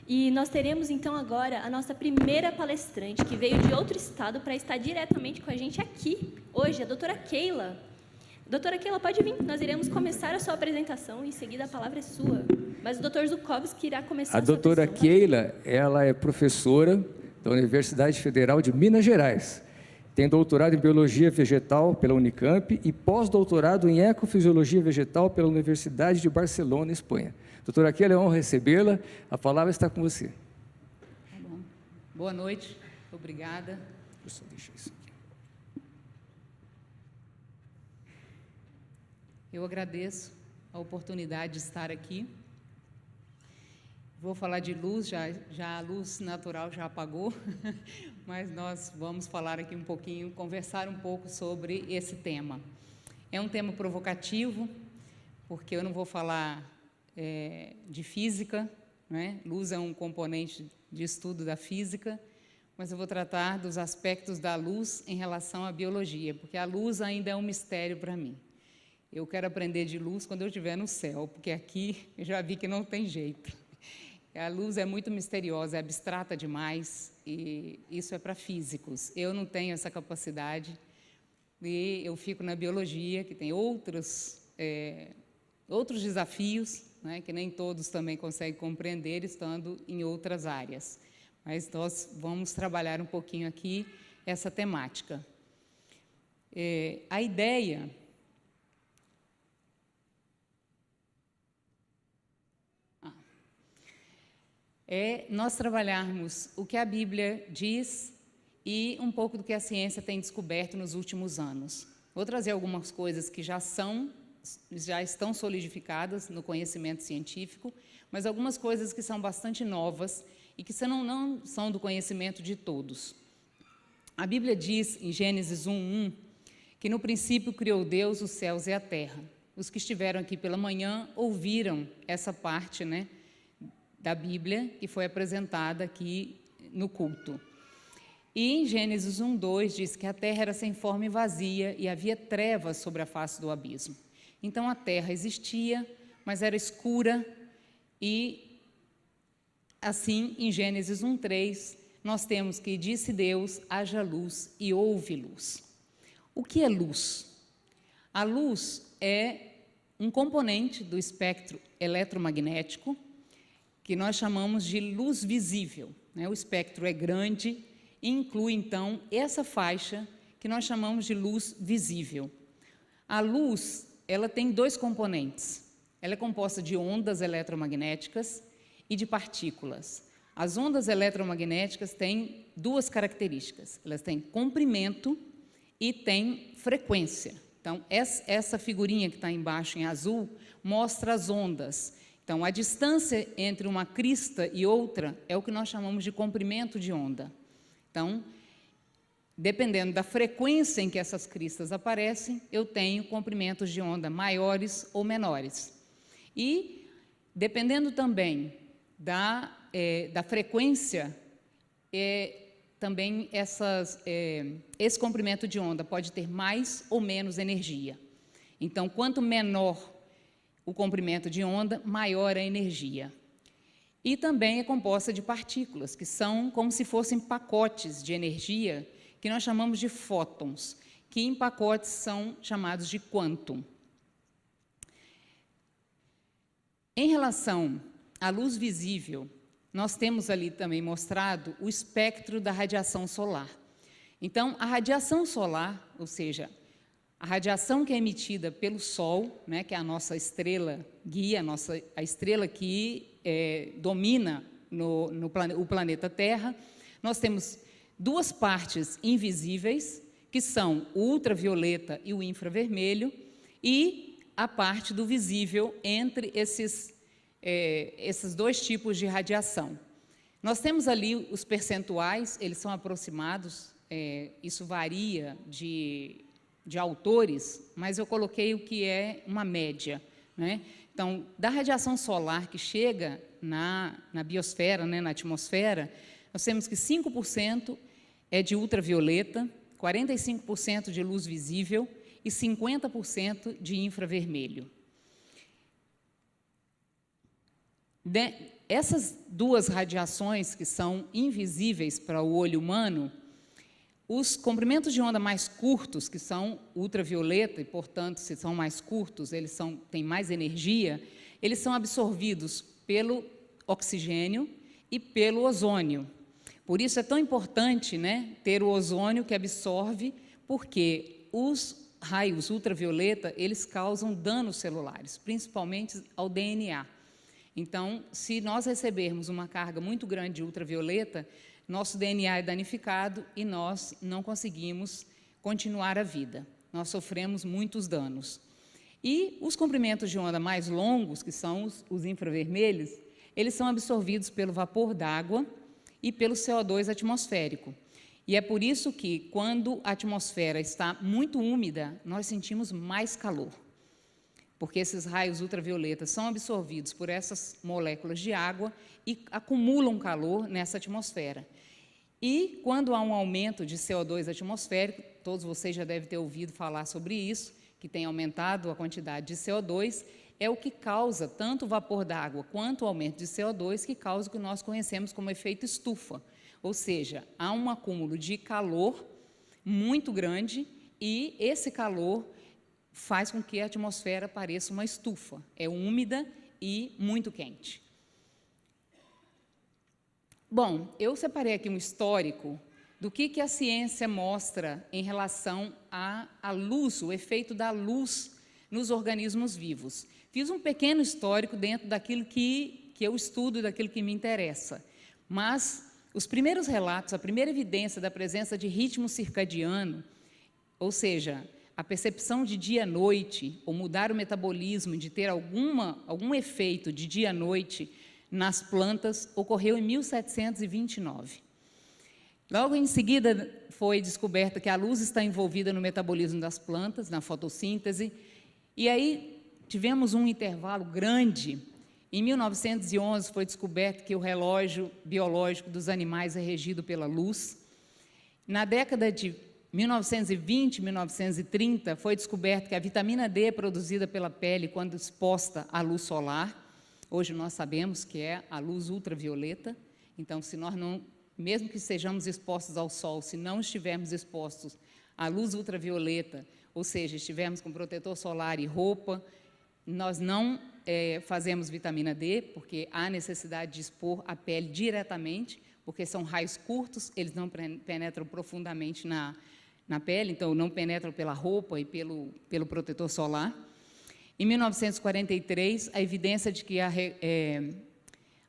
E nós teremos, então, agora a nossa primeira palestrante, que veio de outro estado para estar diretamente com a gente aqui, hoje, a doutora Keila. Doutora Keila, pode vir, nós iremos começar a sua apresentação, em seguida a palavra é sua. Mas o doutor Zukovski irá começar a sua doutora apresentação. Keila, ela é professora da Universidade Federal de Minas Gerais. Tem doutorado em Biologia Vegetal pela Unicamp e pós-doutorado em Ecofisiologia Vegetal pela Universidade de Barcelona, Espanha. Doutora Keila, é uma honra recebê-la. A palavra está com você. Tá bom. Boa noite. Obrigada. Eu só deixo isso aqui. Eu agradeço a oportunidade de estar aqui. Vou falar de luz, já a luz natural já apagou, mas nós vamos falar aqui um pouquinho, conversar um pouco sobre esse tema. É um tema provocativo, porque eu não vou falar de física, né? Luz é um componente de estudo da física, mas eu vou tratar dos aspectos da luz em relação à biologia, porque a luz ainda é um mistério para mim. Eu quero aprender de luz quando eu estiver no céu, porque aqui eu já vi que não tem jeito. A luz é muito misteriosa, é abstrata demais, e isso é para físicos. Eu não tenho essa capacidade, e eu fico na biologia, que tem outros desafios, né, que nem todos também conseguem compreender, estando em outras áreas. Mas nós vamos trabalhar um pouquinho aqui essa temática. A ideia é nós trabalharmos o que a Bíblia diz e um pouco do que a ciência tem descoberto nos últimos anos. Vou trazer algumas coisas que já estão solidificadas no conhecimento científico, mas algumas coisas que são bastante novas e que não são do conhecimento de todos. A Bíblia diz, em Gênesis 1:1, que no princípio criou Deus os céus e a terra. Os que estiveram aqui pela manhã ouviram essa parte, né, da Bíblia, que foi apresentada aqui no culto. E em Gênesis 1:2 diz que a terra era sem forma e vazia e havia trevas sobre a face do abismo. Então a terra existia, mas era escura, e assim em Gênesis 1:3 nós temos que disse Deus, haja luz, e houve luz. O que é luz? A luz é um componente do espectro eletromagnético, que nós chamamos de luz visível, né? O espectro é grande e inclui, então, essa faixa que nós chamamos de luz visível. A luz, ela tem dois componentes. Ela é composta de ondas eletromagnéticas e de partículas. As ondas eletromagnéticas têm duas características. Elas têm comprimento e têm frequência. Então, essa figurinha que está embaixo em azul mostra as ondas. Então, a distância entre uma crista e outra é o que nós chamamos de comprimento de onda. Então, dependendo da frequência em que essas cristas aparecem, eu tenho comprimentos de onda maiores ou menores. E, dependendo também da frequência, também esse comprimento de onda pode ter mais ou menos energia. Então, quanto menor o comprimento de onda, maior a energia. E também é composta de partículas, que são como se fossem pacotes de energia, que nós chamamos de fótons, que em pacotes são chamados de quantum. Em relação à luz visível, nós temos ali também mostrado o espectro da radiação solar. Então, a radiação solar, ou seja, a radiação que é emitida pelo Sol, né, que é a nossa estrela guia, a estrela que domina o planeta Terra, nós temos duas partes invisíveis, que são o ultravioleta e o infravermelho, e a parte do visível entre esses dois tipos de radiação. Nós temos ali os percentuais, eles são aproximados, isso varia de autores, mas eu coloquei o que é uma média, né? Então, da radiação solar que chega na biosfera, né, na atmosfera, nós temos que 5% é de ultravioleta, 45% de luz visível e 50% de infravermelho. Essas duas radiações que são invisíveis para o olho humano, os comprimentos de onda mais curtos, que são ultravioleta, e, portanto, se são mais curtos, eles têm mais energia, eles são absorvidos pelo oxigênio e pelo ozônio. Por isso é tão importante, né, ter o ozônio que absorve, porque os raios ultravioleta, eles causam danos celulares, principalmente ao DNA. Então, se nós recebermos uma carga muito grande de ultravioleta, nosso DNA é danificado e nós não conseguimos continuar a vida. Nós sofremos muitos danos. E os comprimentos de onda mais longos, que são os infravermelhos, eles são absorvidos pelo vapor d'água e pelo CO2 atmosférico. E é por isso que, quando a atmosfera está muito úmida, nós sentimos mais calor, porque esses raios ultravioletas são absorvidos por essas moléculas de água e acumulam calor nessa atmosfera. E, quando há um aumento de CO2 atmosférico, todos vocês já devem ter ouvido falar sobre isso, que tem aumentado a quantidade de CO2, é o que causa tanto o vapor d'água quanto o aumento de CO2, que causa o que nós conhecemos como efeito estufa. Ou seja, há um acúmulo de calor muito grande e esse calor faz com que a atmosfera pareça uma estufa. É úmida e muito quente. Bom, eu separei aqui um histórico do que a ciência mostra em relação à luz, o efeito da luz nos organismos vivos. Fiz um pequeno histórico dentro daquilo que eu estudo e daquilo que me interessa. Mas os primeiros relatos, a primeira evidência da presença de ritmo circadiano, ou seja, a percepção de dia-noite, ou mudar o metabolismo, de ter algum efeito de dia-noite nas plantas, ocorreu em 1729. Logo em seguida, foi descoberto que a luz está envolvida no metabolismo das plantas, na fotossíntese, e aí tivemos um intervalo grande. Em 1911, foi descoberto que o relógio biológico dos animais é regido pela luz. Na década de 1920, 1930, foi descoberto que a vitamina D é produzida pela pele quando exposta à luz solar. Hoje nós sabemos que é a luz ultravioleta. Então, se nós não, mesmo que sejamos expostos ao sol, se não estivermos expostos à luz ultravioleta, ou seja, estivermos com protetor solar e roupa, nós não fazemos vitamina D, porque há necessidade de expor a pele diretamente, porque são raios curtos, eles não penetram profundamente na pele, então não penetram pela roupa e pelo protetor solar. Em 1943, a evidência de que a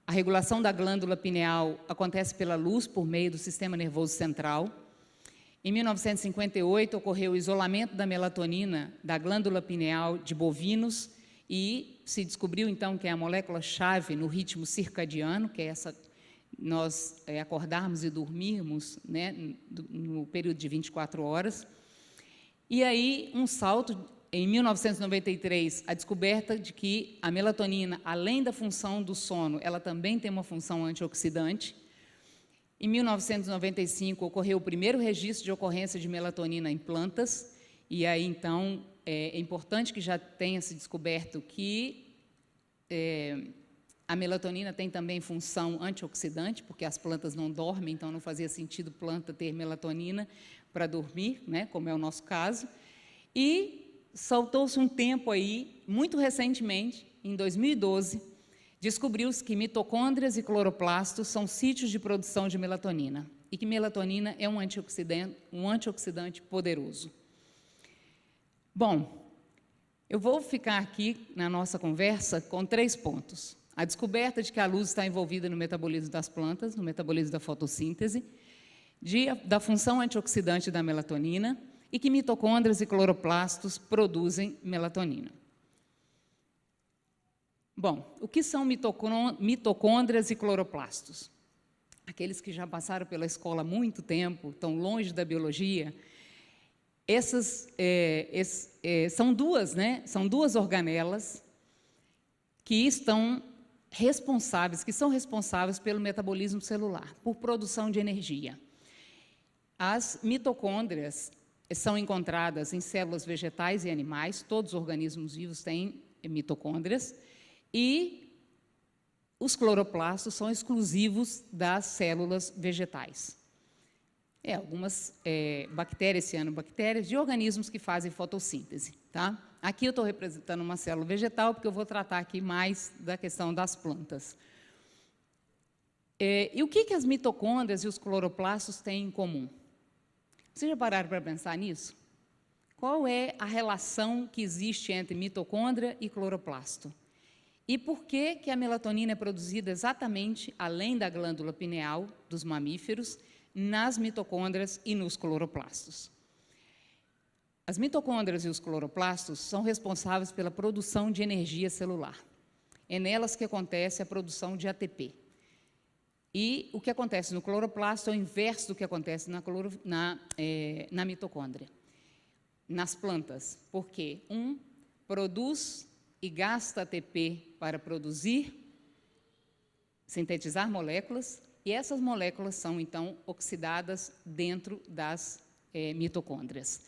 regulação da glândula pineal acontece pela luz por meio do sistema nervoso central. Em 1958, ocorreu o isolamento da melatonina da glândula pineal de bovinos e se descobriu, então, que é a molécula-chave no ritmo circadiano, que é nós acordarmos e dormirmos, né, no período de 24 horas. E aí, um salto, em 1993, a descoberta de que a melatonina, além da função do sono, ela também tem uma função antioxidante. Em 1995, ocorreu o primeiro registro de ocorrência de melatonina em plantas, e aí, então, é importante que já tenha se descoberto que a melatonina tem também função antioxidante, porque as plantas não dormem, então não fazia sentido planta ter melatonina para dormir, né, como é o nosso caso. E saltou-se um tempo aí, muito recentemente, em 2012, descobriu-se que mitocôndrias e cloroplastos são sítios de produção de melatonina, e que melatonina é um antioxidante poderoso. Bom, eu vou ficar aqui na nossa conversa com 3 pontos. A descoberta de que a luz está envolvida no metabolismo das plantas, no metabolismo da fotossíntese, da função antioxidante da melatonina e que mitocôndrias e cloroplastos produzem melatonina. Bom, o que são mitocôndrias e cloroplastos? Aqueles que já passaram pela escola há muito tempo, estão longe da biologia, são duas organelas que são responsáveis pelo metabolismo celular, por produção de energia. As mitocôndrias são encontradas em células vegetais e animais, todos os organismos vivos têm mitocôndrias, e os cloroplastos são exclusivos das células vegetais. Algumas bactérias, cianobactérias, de organismos que fazem fotossíntese. Tá? Aqui eu estou representando uma célula vegetal, porque eu vou tratar aqui mais da questão das plantas. E o que as mitocôndrias e os cloroplastos têm em comum? Vocês já pararam para pensar nisso? Qual é a relação que existe entre mitocôndria e cloroplasto? E por que a melatonina é produzida exatamente, além da glândula pineal dos mamíferos, nas mitocôndrias e nos cloroplastos? As mitocôndrias e os cloroplastos são responsáveis pela produção de energia celular. É nelas que acontece a produção de ATP. E o que acontece no cloroplasto é o inverso do que acontece na mitocôndria, nas plantas, porque um produz e gasta ATP para produzir, sintetizar moléculas, e essas moléculas são, então, oxidadas dentro das mitocôndrias.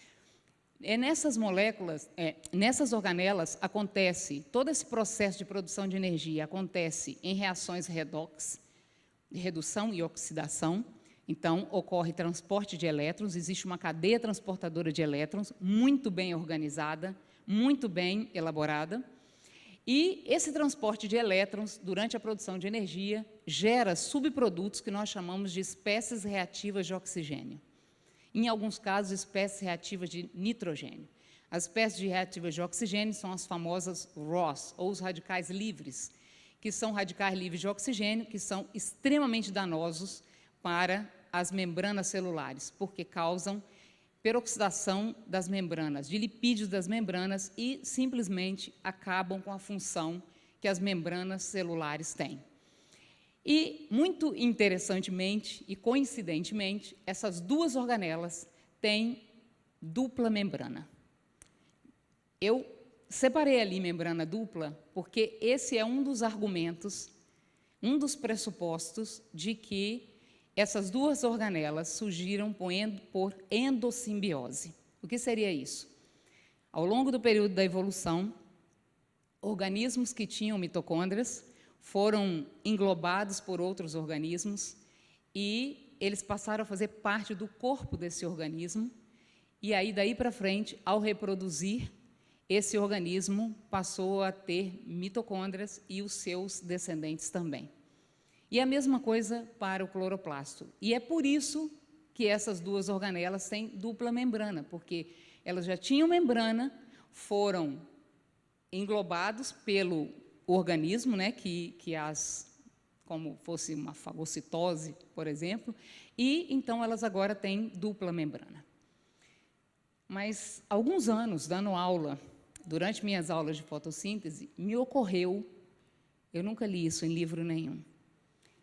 Nessas moléculas, nessas organelas, acontece, todo esse processo de produção de energia acontece em reações redox, de redução e oxidação. Então, ocorre transporte de elétrons, existe uma cadeia transportadora de elétrons muito bem organizada, muito bem elaborada, e esse transporte de elétrons, durante a produção de energia, gera subprodutos que nós chamamos de espécies reativas de oxigênio. Em alguns casos, espécies reativas de nitrogênio. As espécies reativas de oxigênio são as famosas ROS, ou os radicais livres, que são radicais livres de oxigênio, que são extremamente danosos para as membranas celulares, porque causam peroxidação das membranas, de lipídios das membranas e simplesmente acabam com a função que as membranas celulares têm. E, muito interessantemente e coincidentemente, essas duas organelas têm dupla membrana. Eu separei ali membrana dupla porque esse é um dos argumentos, um dos pressupostos de que essas duas organelas surgiram por endossimbiose. O que seria isso? Ao longo do período da evolução, organismos que tinham mitocôndrias foram englobados por outros organismos e eles passaram a fazer parte do corpo desse organismo, e aí, daí para frente, ao reproduzir, esse organismo passou a ter mitocôndrias e os seus descendentes também. E a mesma coisa para o cloroplasto. E é por isso que essas duas organelas têm dupla membrana, porque elas já tinham membrana, foram englobados pelo organismo, né, como fosse uma fagocitose, por exemplo, e então elas agora têm dupla membrana. Mas, há alguns anos, dando aula, durante minhas aulas de fotossíntese, me ocorreu, eu nunca li isso em livro nenhum,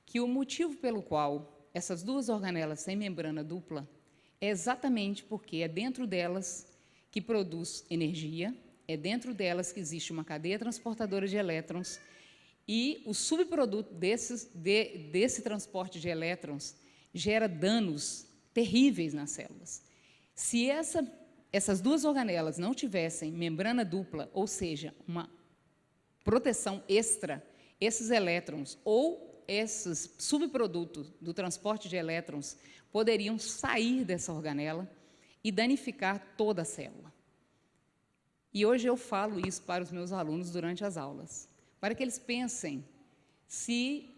que o motivo pelo qual essas duas organelas têm membrana dupla é exatamente porque é dentro delas que produz energia, é dentro delas que existe uma cadeia transportadora de elétrons e o subproduto desse transporte de elétrons gera danos terríveis nas células. Se essas duas organelas não tivessem membrana dupla, ou seja, uma proteção extra, esses elétrons ou esses subprodutos do transporte de elétrons poderiam sair dessa organela e danificar toda a célula. E hoje eu falo isso para os meus alunos durante as aulas, para que eles pensem se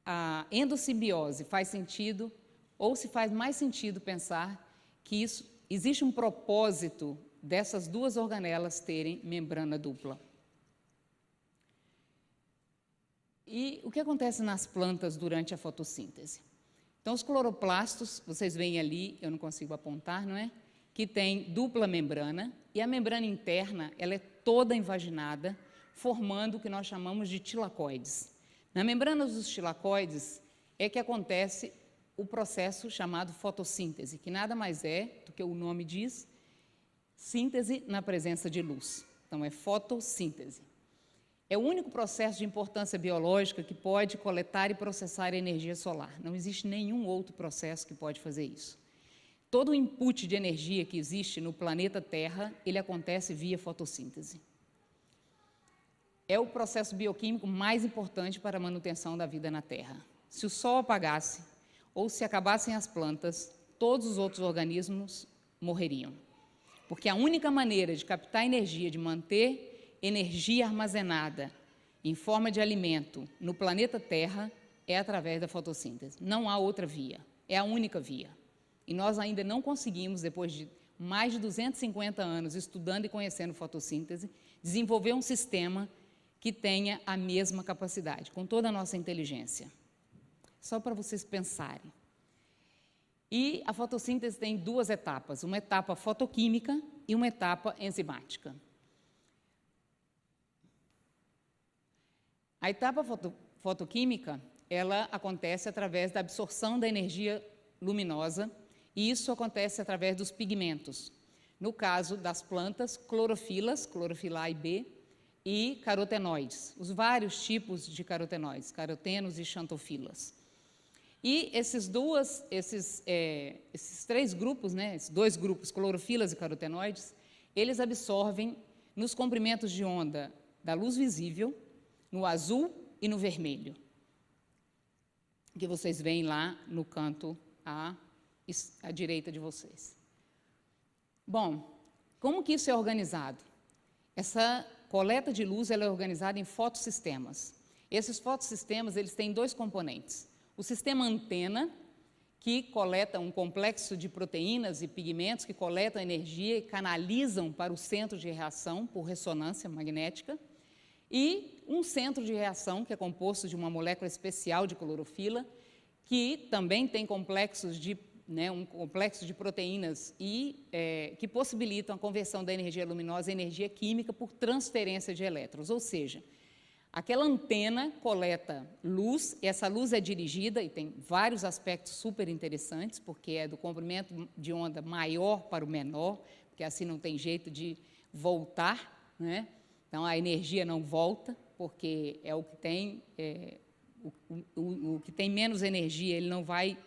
a endossimbiose faz sentido ou se faz mais sentido pensar que existe um propósito dessas duas organelas terem membrana dupla. E o que acontece nas plantas durante a fotossíntese? Então, os cloroplastos, vocês veem ali, eu não consigo apontar, não é? Que tem dupla membrana, e a membrana interna ela é toda invaginada, formando o que nós chamamos de tilacoides. Na membrana dos tilacoides é que acontece o processo chamado fotossíntese, que nada mais é do que o nome diz, síntese na presença de luz. Então, é fotossíntese. É o único processo de importância biológica que pode coletar e processar energia solar. Não existe nenhum outro processo que pode fazer isso. Todo o input de energia que existe no planeta Terra, ele acontece via fotossíntese. é o processo bioquímico mais importante para a manutenção da vida na Terra. Se o Sol apagasse ou se acabassem as plantas, todos os outros organismos morreriam. Porque a única maneira de captar energia, de manter energia armazenada em forma de alimento no planeta Terra é através da fotossíntese. Não há outra via, é a única via. E nós ainda não conseguimos, depois de mais de 250 anos estudando e conhecendo fotossíntese, desenvolver um sistema que tenha a mesma capacidade, com toda a nossa inteligência. Só para vocês pensarem. E a fotossíntese tem duas etapas, uma etapa fotoquímica e uma etapa enzimática. A etapa fotoquímica, ela acontece através da absorção da energia luminosa, e isso acontece através dos pigmentos. No caso das plantas, clorofilas, clorofila A e B, e carotenoides, os vários tipos de carotenoides, carotenos e xantofilas. E esses três grupos, né, esses dois grupos, clorofilas e carotenoides, eles absorvem nos comprimentos de onda da luz visível, no azul e no vermelho, que vocês veem lá no canto à direita de vocês. Bom, como que isso é organizado? Essa coleta de luz ela é organizada em fotossistemas. Esses fotossistemas eles têm dois componentes. O sistema antena, que coleta um complexo de proteínas e pigmentos que coletam energia e canalizam para o centro de reação por ressonância magnética, e um centro de reação, que é composto de uma molécula especial de clorofila, que também tem um complexo de proteínas e que possibilitam a conversão da energia luminosa em energia química por transferência de elétrons, ou seja, aquela antena coleta luz, e essa luz é dirigida, e tem vários aspectos super interessantes, porque é do comprimento de onda maior para o menor, porque assim não tem jeito de voltar, né? Então a energia não volta, porque é o que tem, o que tem menos energia, ele não vai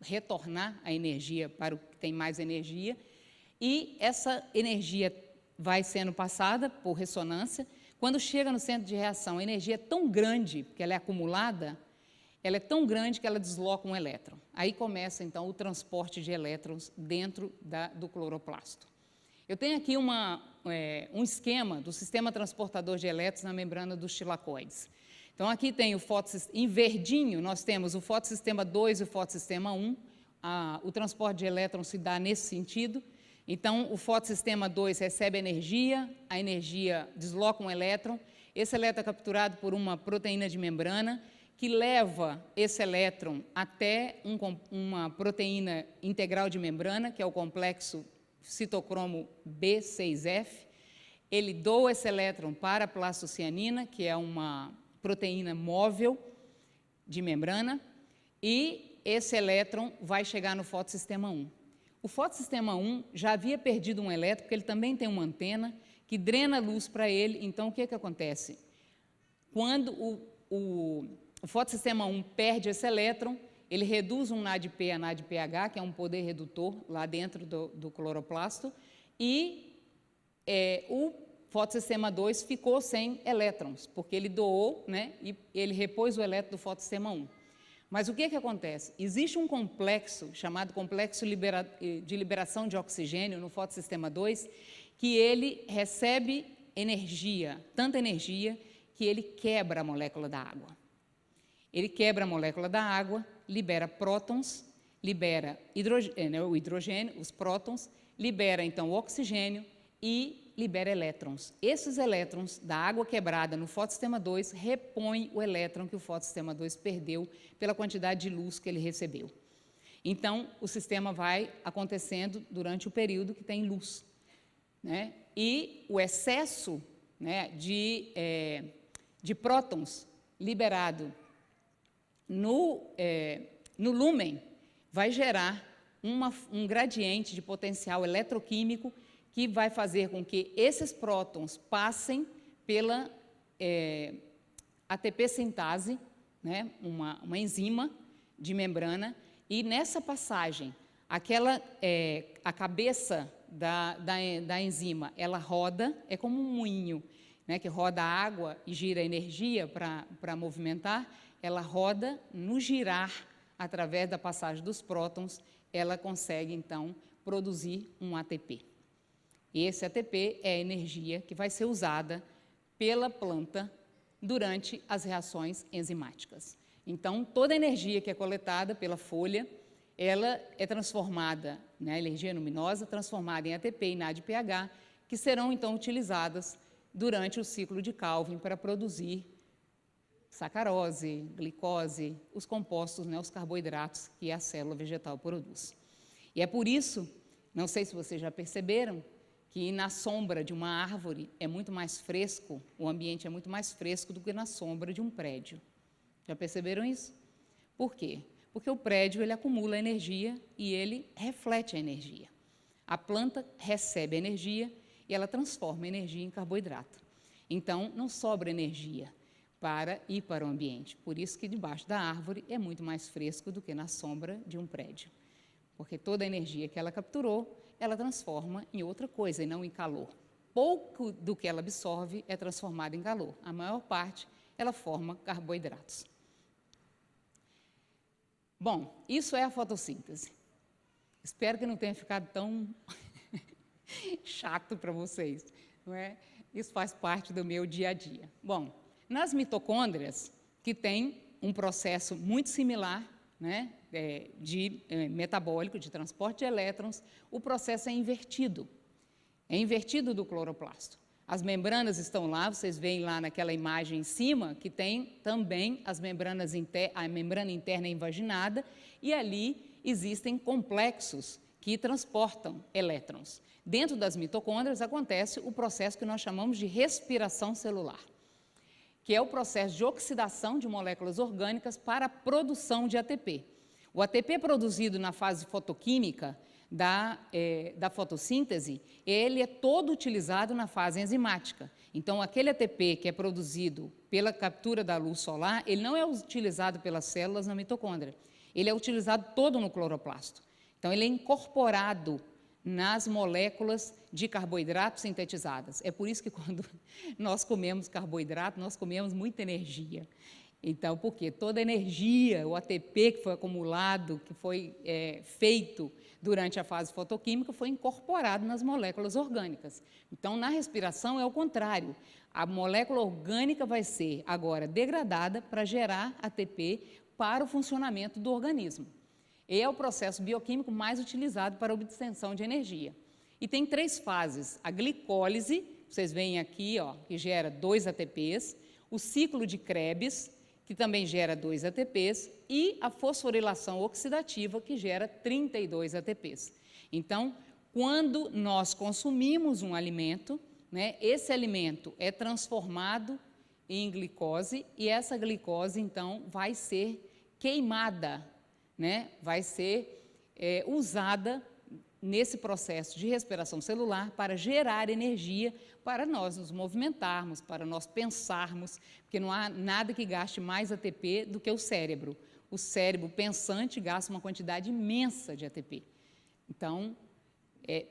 retornar a energia para o que tem mais energia, e essa energia vai sendo passada por ressonância. Quando chega no centro de reação, a energia é tão grande, porque ela é acumulada, ela é tão grande que ela desloca um elétron. Aí começa, então, o transporte de elétrons dentro do cloroplasto. Eu tenho aqui um esquema do sistema transportador de elétrons na membrana dos tilacoides. Então, aqui tem em verdinho, nós temos o fotossistema 2 e o fotossistema 1. O transporte de elétrons se dá nesse sentido. Então, o fotossistema 2 recebe a energia desloca um elétron, esse elétron é capturado por uma proteína de membrana, que leva esse elétron até uma proteína integral de membrana, que é o complexo citocromo B6F. Ele doa esse elétron para a plastocianina, que é uma proteína móvel de membrana, e esse elétron vai chegar no fotossistema 1. O fotossistema 1 já havia perdido um elétron, porque ele também tem uma antena que drena luz para ele. Então, o que acontece? Quando o fotossistema 1 perde esse elétron, ele reduz um NADP a NADPH, que é um poder redutor lá dentro do cloroplasto, e o fotossistema 2 ficou sem elétrons, porque ele doou, né, e ele repôs o elétron do fotossistema 1. Mas o que acontece? Existe um complexo, chamado complexo de liberação de oxigênio no fotossistema 2, que ele recebe energia, tanta energia, que ele quebra a molécula da água. Ele quebra a molécula da água, libera prótons, libera o hidrogênio, os prótons, libera então o oxigênio e libera elétrons. Esses elétrons da água quebrada no fotossistema 2 repõem o elétron que o fotossistema 2 perdeu pela quantidade de luz que ele recebeu. Então, o sistema vai acontecendo durante o período que tem luz, né? E o excesso, né, de prótons liberado no lúmen vai gerar um gradiente de potencial eletroquímico que vai fazer com que esses prótons passem pela ATP sintase, né, uma enzima de membrana, e nessa passagem, a cabeça da enzima, ela roda, é como um moinho, né, que roda a água e gira energia para movimentar, ela roda no girar, através da passagem dos prótons, ela consegue, então, produzir um ATP. E esse ATP é a energia que vai ser usada pela planta durante as reações enzimáticas. Então, toda a energia que é coletada pela folha, ela é transformada, né, energia luminosa, transformada em ATP e NADPH, que serão, então, utilizadas durante o ciclo de Calvin para produzir sacarose, glicose, os compostos, né, os carboidratos que a célula vegetal produz. E é por isso, não sei se vocês já perceberam, que na sombra de uma árvore é muito mais fresco, o ambiente é muito mais fresco do que na sombra de um prédio. Já perceberam isso? Por quê? Porque o prédio ele acumula energia e ele reflete a energia. A planta recebe energia e ela transforma a energia em carboidrato. Então, não sobra energia para ir para o ambiente. Por isso que debaixo da árvore é muito mais fresco do que na sombra de um prédio. Porque toda a energia que ela capturou, ela transforma em outra coisa e não em calor. Pouco do que ela absorve é transformado em calor. A maior parte, ela forma carboidratos. Bom, isso é a fotossíntese. Espero que não tenha ficado tão chato para vocês, não é? Isso faz parte do meu dia a dia. Bom, nas mitocôndrias, que tem um processo muito similar, né, metabólico, de transporte de elétrons, o processo é invertido do cloroplasto. As membranas estão lá, vocês veem lá naquela imagem em cima, que tem também as membranas a membrana interna invaginada, e ali existem complexos que transportam elétrons. Dentro das mitocôndrias acontece o processo que nós chamamos de respiração celular, que é o processo de oxidação de moléculas orgânicas para a produção de ATP. O ATP produzido na fase fotoquímica da fotossíntese, ele é todo utilizado na fase enzimática. Então, aquele ATP que é produzido pela captura da luz solar, ele não é utilizado pelas células na mitocôndria, ele é utilizado todo no cloroplasto. Então, ele é incorporado nas moléculas de carboidrato sintetizadas. É por isso que quando nós comemos carboidrato, nós comemos muita energia. Então, porque toda a energia, o ATP que foi acumulado, que foi feito durante a fase fotoquímica, foi incorporado nas moléculas orgânicas. Então, na respiração é o contrário. A molécula orgânica vai ser agora degradada para gerar ATP para o funcionamento do organismo. E é o processo bioquímico mais utilizado para a obtenção de energia. E tem 3 fases. A glicólise, vocês veem aqui, ó, que gera 2 ATPs, o ciclo de Krebs, que também gera 2 ATPs, e a fosforilação oxidativa, que gera 32 ATPs. Então, quando nós consumimos um alimento, né, esse alimento é transformado em glicose, e essa glicose, então, vai ser queimada, né, vai ser usada nesse processo de respiração celular para gerar energia para nós nos movimentarmos, para nós pensarmos, porque não há nada que gaste mais ATP do que o cérebro. O cérebro pensante gasta uma quantidade imensa de ATP. Então,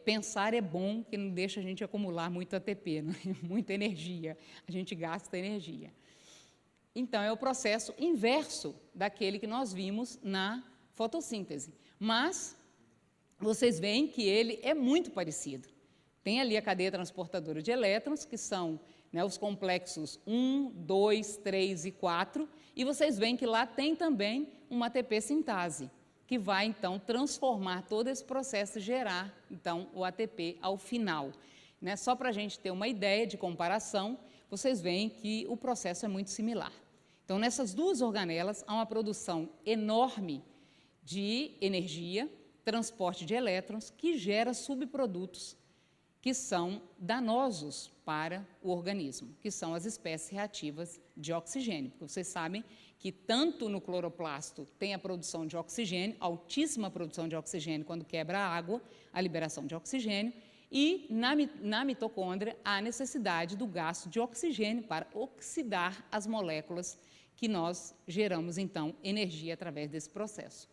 pensar é bom, que não deixa a gente acumular muito ATP, né? Muita energia, a gente gasta energia. Então, é o processo inverso daquele que nós vimos na fotossíntese. Mas vocês veem que ele é muito parecido. Tem ali a cadeia transportadora de elétrons, que são, né, os complexos 1, 2, 3 e 4, e vocês veem que lá tem também uma ATP sintase, que vai, então, transformar todo esse processo e gerar, então, o ATP ao final. Né? Só para a gente ter uma ideia de comparação, vocês veem que o processo é muito similar. Então, nessas 2 organelas, há uma produção enorme de energia, transporte de elétrons, que gera subprodutos que são danosos para o organismo, que são as espécies reativas de oxigênio. Porque vocês sabem que tanto no cloroplasto tem a produção de oxigênio, altíssima produção de oxigênio quando quebra a água, a liberação de oxigênio, e na mitocôndria há a necessidade do gasto de oxigênio para oxidar as moléculas que nós geramos, então, energia através desse processo.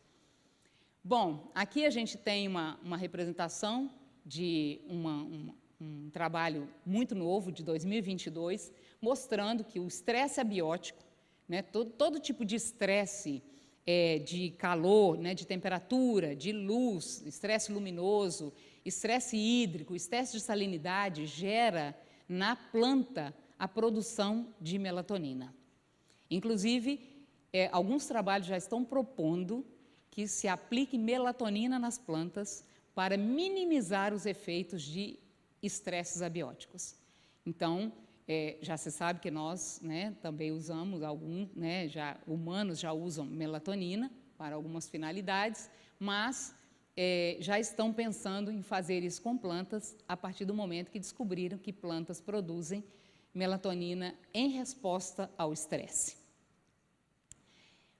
Bom, aqui a gente tem uma representação de um trabalho muito novo, de 2022, mostrando que o estresse abiótico, né, todo tipo de estresse, de calor, né, de temperatura, de luz, estresse luminoso, estresse hídrico, estresse de salinidade, gera na planta a produção de melatonina. Inclusive, alguns trabalhos já estão propondo que se aplique melatonina nas plantas para minimizar os efeitos de estresses abióticos. Então, já se sabe que nós, né, também usamos humanos já usam melatonina para algumas finalidades, mas já estão pensando em fazer isso com plantas a partir do momento que descobriram que plantas produzem melatonina em resposta ao estresse.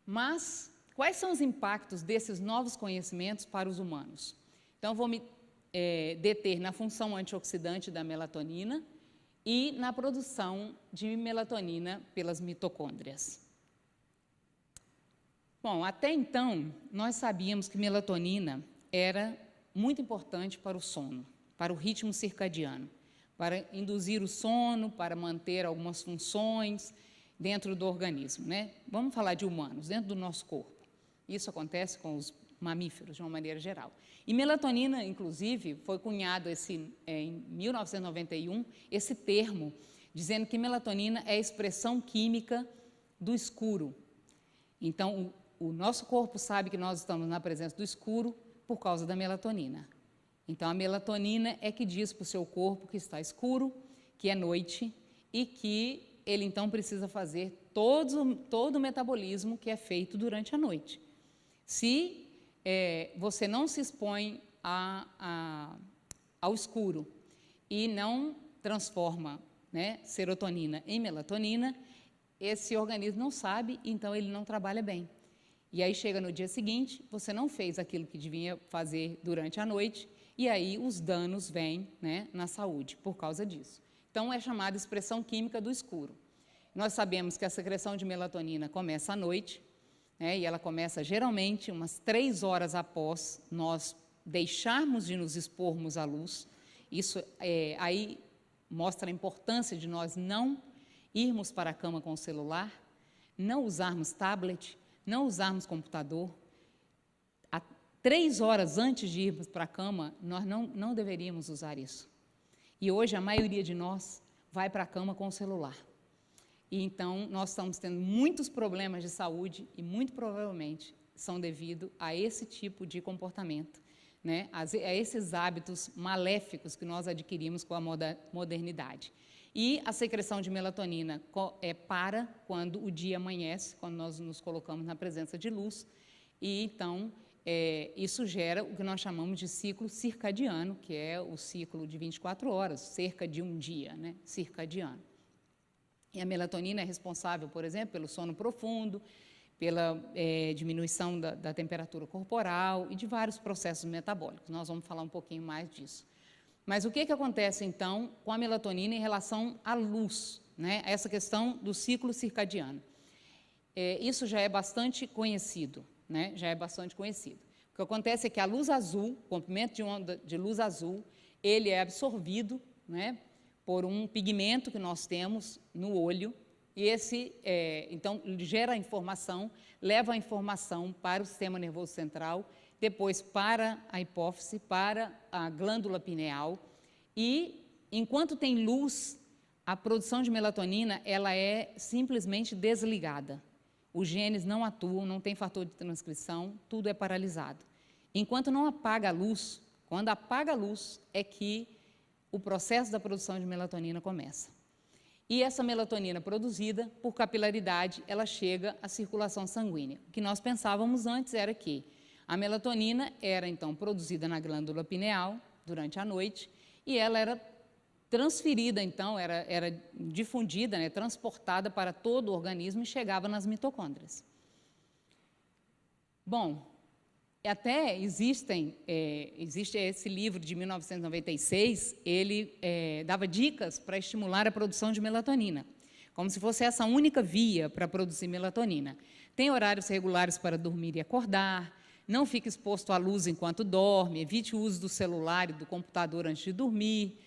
Mas quais são os impactos desses novos conhecimentos para os humanos? Então, vou me deter na função antioxidante da melatonina e na produção de melatonina pelas mitocôndrias. Bom, até então, nós sabíamos que melatonina era muito importante para o sono, para o ritmo circadiano, para induzir o sono, para manter algumas funções dentro do organismo, né? Vamos falar de humanos, dentro do nosso corpo. Isso acontece com os mamíferos, de uma maneira geral. E melatonina, inclusive, foi cunhado em 1991, esse termo, dizendo que melatonina é a expressão química do escuro. Então, o nosso corpo sabe que nós estamos na presença do escuro por causa da melatonina. Então, a melatonina é que diz para o seu corpo que está escuro, que é noite, e que ele, então, precisa fazer todo o metabolismo que é feito durante a noite. Se você não se expõe ao escuro e não transforma, né, serotonina em melatonina, esse organismo não sabe, então ele não trabalha bem. E aí chega no dia seguinte, você não fez aquilo que devia fazer durante a noite, e aí os danos vêm, né, na saúde por causa disso. Então, é chamada expressão química do escuro. Nós sabemos que a secreção de melatonina começa à noite, né, e ela começa geralmente umas 3 horas após nós deixarmos de nos expormos à luz. Isso aí mostra a importância de nós não irmos para a cama com o celular, não usarmos tablet, não usarmos computador. 3 horas antes de irmos para a cama, nós não deveríamos usar isso. E hoje a maioria de nós vai para a cama com o celular. E então nós estamos tendo muitos problemas de saúde e muito provavelmente são devido a esse tipo de comportamento, né? A esses hábitos maléficos que nós adquirimos com a modernidade. E a secreção de melatonina para quando o dia amanhece, quando nós nos colocamos na presença de luz, e então isso gera o que nós chamamos de ciclo circadiano, que é o ciclo de 24 horas, cerca de um dia, né, circadiano. E a melatonina é responsável, por exemplo, pelo sono profundo, pela diminuição da temperatura corporal e de vários processos metabólicos. Nós vamos falar um pouquinho mais disso. Mas o que acontece, então, com a melatonina em relação à luz, né? Essa questão do ciclo circadiano. Isso já é bastante conhecido, né? Já é bastante conhecido. O que acontece é que a luz azul, o comprimento de onda de luz azul, ele é absorvido, né, por um pigmento que nós temos no olho, e esse, então, gera a informação, leva a informação para o sistema nervoso central, depois para a hipófise, para a glândula pineal, e enquanto tem luz, a produção de melatonina ela é simplesmente desligada. Os genes não atuam, não tem fator de transcrição, tudo é paralisado. Enquanto não apaga a luz, quando apaga a luz é que o processo da produção de melatonina começa. E essa melatonina produzida por capilaridade, ela chega à circulação sanguínea. O que nós pensávamos antes era que a melatonina era, então, produzida na glândula pineal durante a noite e ela era transferida, então, era difundida, né, transportada para todo o organismo e chegava nas mitocôndrias. Bom, até existe esse livro de 1996, ele dava dicas para estimular a produção de melatonina, como se fosse essa única via para produzir melatonina. Tem horários regulares para dormir e acordar, não fique exposto à luz enquanto dorme, evite o uso do celular e do computador antes de dormir,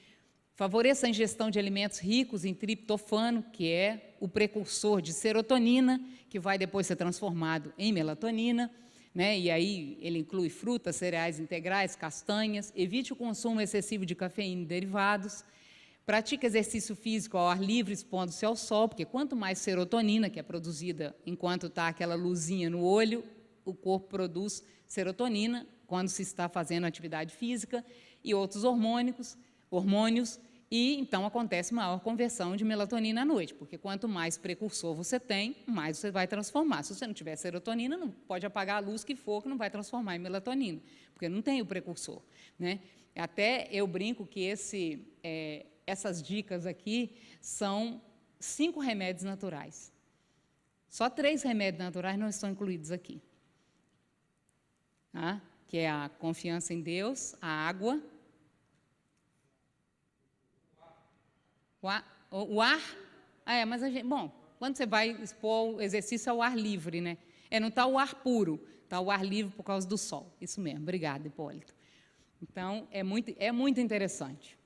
Favoreça a ingestão de alimentos ricos em triptofano, que é o precursor de serotonina, que vai depois ser transformado em melatonina, né? E aí ele inclui frutas, cereais integrais, castanhas. Evite o consumo excessivo de cafeína e derivados. Pratique exercício físico ao ar livre, expondo-se ao sol, porque quanto mais serotonina, que é produzida enquanto está aquela luzinha no olho, o corpo produz serotonina quando se está fazendo atividade física e outros hormônios, e então acontece maior conversão de melatonina à noite, porque quanto mais precursor você tem, mais você vai transformar. Se você não tiver serotonina, não pode apagar a luz que for, que não vai transformar em melatonina, porque não tem o precursor, né? Até eu brinco que essas dicas aqui são 5 remédios naturais. Só 3 remédios naturais não estão incluídos aqui. Tá? Que é a confiança em Deus, a água, o ar. Mas bom, quando você vai expor o exercício ao ar livre, né? Não está o ar puro, está o ar livre por causa do sol. Isso mesmo, obrigada, Hipólito. Então, é muito interessante.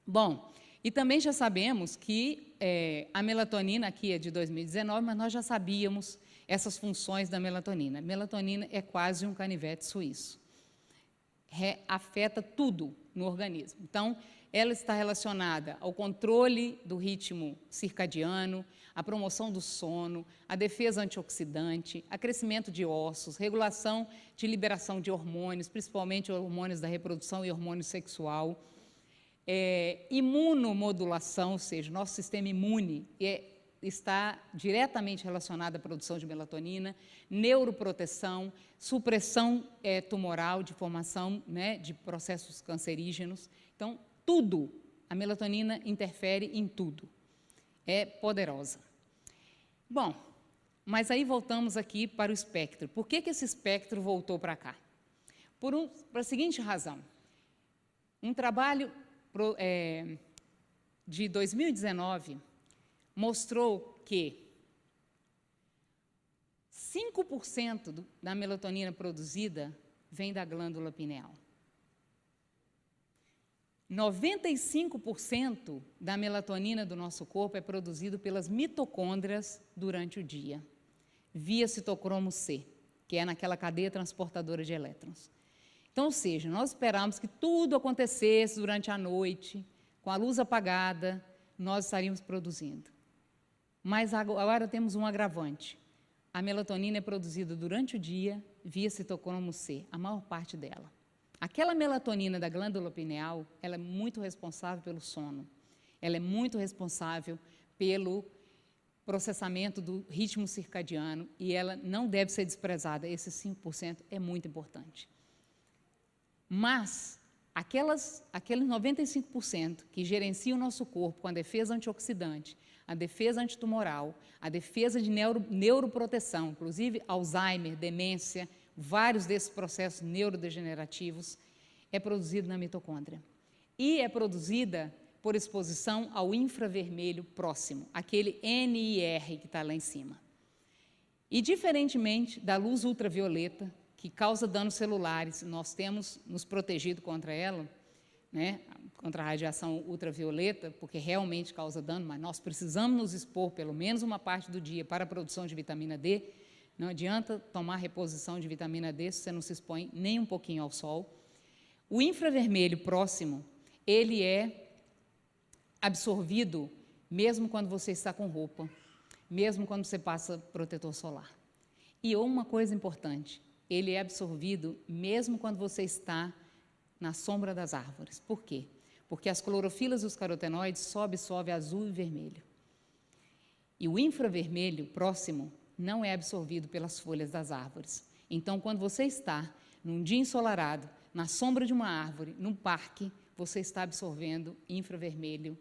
Bom, e também já sabemos que a melatonina aqui é de 2019, mas nós já sabíamos essas funções da melatonina. A melatonina é quase um canivete suíço. Afeta tudo no organismo. Então, ela está relacionada ao controle do ritmo circadiano, à promoção do sono, à defesa antioxidante, a crescimento de ossos, regulação de liberação de hormônios, principalmente hormônios da reprodução e hormônio sexual, imunomodulação, ou seja, nosso sistema imune está diretamente relacionado à produção de melatonina, neuroproteção, supressão tumoral de formação, né, de processos cancerígenos. Então, tudo, a melatonina interfere em tudo. É poderosa. Bom, mas aí voltamos aqui para o espectro. Por que esse espectro voltou para cá? Por a seguinte razão. Um trabalho de 2019 mostrou que 5% da melatonina produzida vem da glândula pineal. 95% da melatonina do nosso corpo é produzido pelas mitocôndrias durante o dia, via citocromo C, que é naquela cadeia transportadora de elétrons. Então, ou seja, nós esperamos que tudo acontecesse durante a noite, com a luz apagada, nós estaríamos produzindo. Mas agora temos um agravante. A melatonina é produzida durante o dia via citocromo C, a maior parte dela. Aquela melatonina da glândula pineal, ela é muito responsável pelo sono. Ela é muito responsável pelo processamento do ritmo circadiano e ela não deve ser desprezada. Esses 5% é muito importante. Mas aqueles 95% que gerenciam o nosso corpo com a defesa antioxidante, a defesa antitumoral, a defesa de neuroproteção, inclusive Alzheimer, demência, vários desses processos neurodegenerativos, é produzido na mitocôndria. E é produzida por exposição ao infravermelho próximo, aquele NIR que está lá em cima. E, diferentemente da luz ultravioleta, que causa danos celulares, nós temos nos protegido contra ela, né, contra a radiação ultravioleta, porque realmente causa dano, mas nós precisamos nos expor pelo menos uma parte do dia para a produção de vitamina D. Não adianta tomar reposição de vitamina D se você não se expõe nem um pouquinho ao sol. O infravermelho próximo, ele é absorvido mesmo quando você está com roupa, mesmo quando você passa protetor solar. E uma coisa importante, ele é absorvido mesmo quando você está na sombra das árvores. Por quê? Porque as clorofilas e os carotenoides só absorvem azul e vermelho. E o infravermelho próximo não é absorvido pelas folhas das árvores. Então, quando você está num dia ensolarado, na sombra de uma árvore, num parque, você está absorvendo infravermelho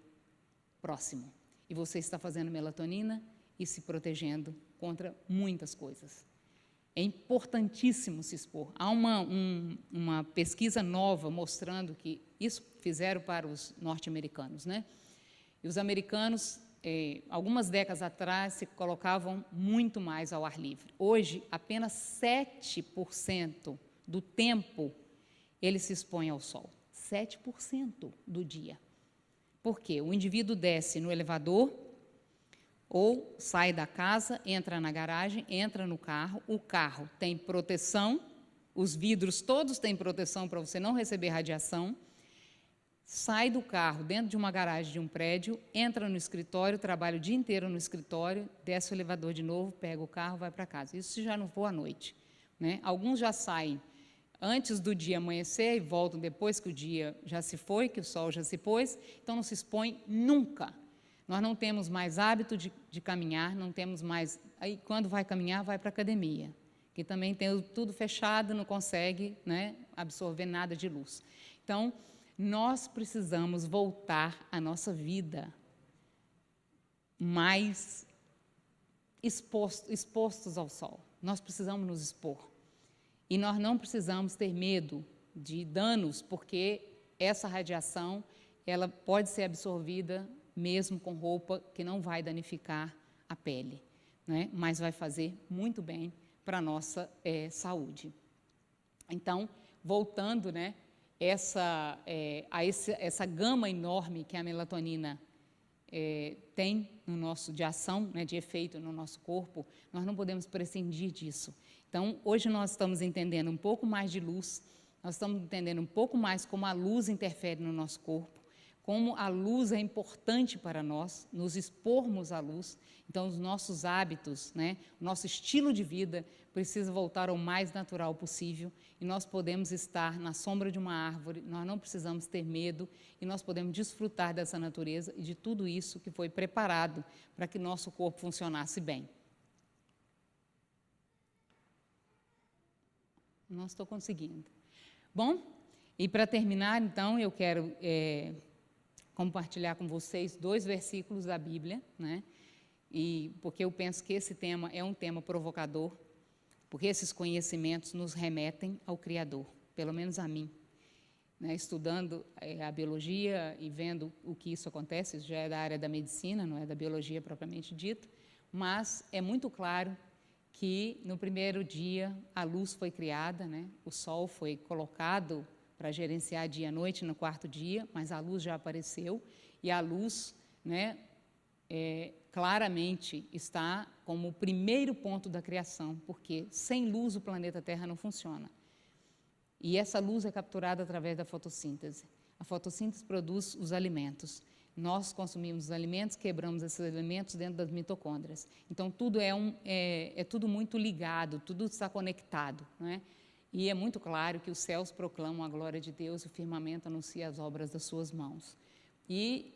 próximo. E você está fazendo melatonina e se protegendo contra muitas coisas. É importantíssimo se expor. Há uma pesquisa nova mostrando que isso fizeram para os norte-americanos, né? E os americanos, algumas décadas atrás, se colocavam muito mais ao ar livre. Hoje, apenas 7% do tempo eles se expõem ao sol. 7% do dia. Por quê? O indivíduo desce no elevador ou sai da casa, entra na garagem, entra no carro, o carro tem proteção, os vidros todos têm proteção para você não receber radiação, sai do carro dentro de uma garagem de um prédio, entra no escritório, trabalha o dia inteiro no escritório, desce o elevador de novo, pega o carro, vai para casa. Isso se já não for à noite, né? Alguns já saem antes do dia amanhecer e voltam depois que o dia já se foi, que o sol já se pôs, então não se expõe nunca. Nós não temos mais hábito de caminhar, não temos mais... Aí, quando vai caminhar, vai para a academia, que também tem tudo fechado, não consegue, né, absorver nada de luz. Então, nós precisamos voltar à nossa vida mais expostos ao sol. Nós precisamos nos expor. E nós não precisamos ter medo de danos, porque essa radiação ela pode ser absorvida mesmo com roupa que não vai danificar a pele, né? Mas vai fazer muito bem para a nossa saúde. Então, voltando, né, essa gama enorme que a melatonina tem no nosso, de ação, né, de efeito no nosso corpo, nós não podemos prescindir disso. Então, hoje nós estamos entendendo um pouco mais de luz, nós estamos entendendo um pouco mais como a luz interfere no nosso corpo, como a luz é importante para nós, nos expormos à luz. Então, os nossos hábitos, né, o nosso estilo de vida precisa voltar ao mais natural possível e nós podemos estar na sombra de uma árvore, nós não precisamos ter medo e nós podemos desfrutar dessa natureza e de tudo isso que foi preparado para que nosso corpo funcionasse bem. Não estou conseguindo. Bom, e para terminar, então, eu quero compartilhar com vocês 2 versículos da Bíblia, né? E porque eu penso que esse tema é um tema provocador, porque esses conhecimentos nos remetem ao Criador, pelo menos a mim, né? Estudando a biologia e vendo o que isso acontece, isso já é da área da medicina, não é da biologia propriamente dito, mas é muito claro que no primeiro dia a luz foi criada, né? O sol foi colocado para gerenciar dia e noite no 4º dia, mas a luz já apareceu e a luz, né, claramente está como o primeiro ponto da criação, porque sem luz o planeta Terra não funciona. E essa luz é capturada através da fotossíntese. A fotossíntese produz os alimentos. Nós consumimos os alimentos, quebramos esses alimentos dentro das mitocôndrias. Então, tudo é tudo muito ligado, tudo está conectado, não é? E é muito claro que os céus proclamam a glória de Deus e o firmamento anuncia as obras das suas mãos. E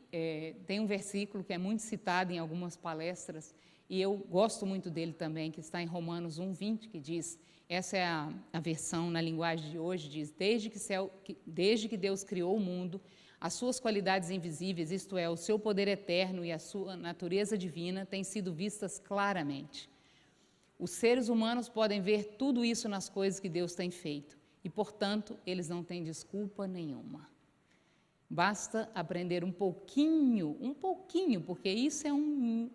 tem um versículo que é muito citado em algumas palestras, e eu gosto muito dele também, que está em Romanos 1:20, que diz, essa é a versão na linguagem de hoje, diz, desde que Deus criou o mundo, as suas qualidades invisíveis, isto é, o seu poder eterno e a sua natureza divina, têm sido vistas claramente. Os seres humanos podem ver tudo isso nas coisas que Deus tem feito e, portanto, eles não têm desculpa nenhuma. Basta aprender um pouquinho, porque isso é um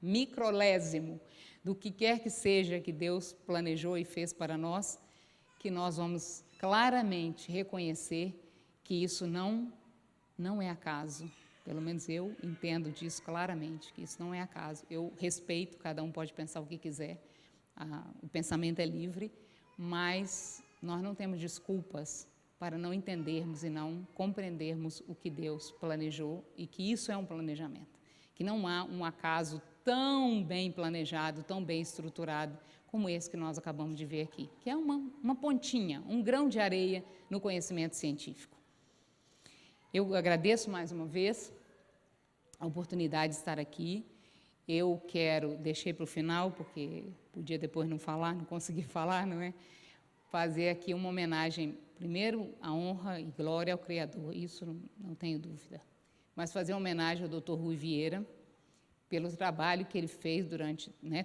microlésimo do que quer que seja que Deus planejou e fez para nós, que nós vamos claramente reconhecer que isso não é acaso. Pelo menos eu entendo disso claramente, que isso não é acaso. Eu respeito, cada um pode pensar o que quiser, o pensamento é livre, mas nós não temos desculpas para não entendermos e não compreendermos o que Deus planejou e que isso é um planejamento, que não há um acaso tão bem planejado, tão bem estruturado como esse que nós acabamos de ver aqui, que é uma pontinha, um grão de areia no conhecimento científico. Eu agradeço mais uma vez a oportunidade de estar aqui. Eu deixei para o final, porque podia depois não falar, não conseguir falar, não é? Fazer aqui uma homenagem, primeiro, a honra e glória ao Criador, isso não tenho dúvida. Mas fazer uma homenagem ao Dr. Rui Vieira, pelo trabalho que ele fez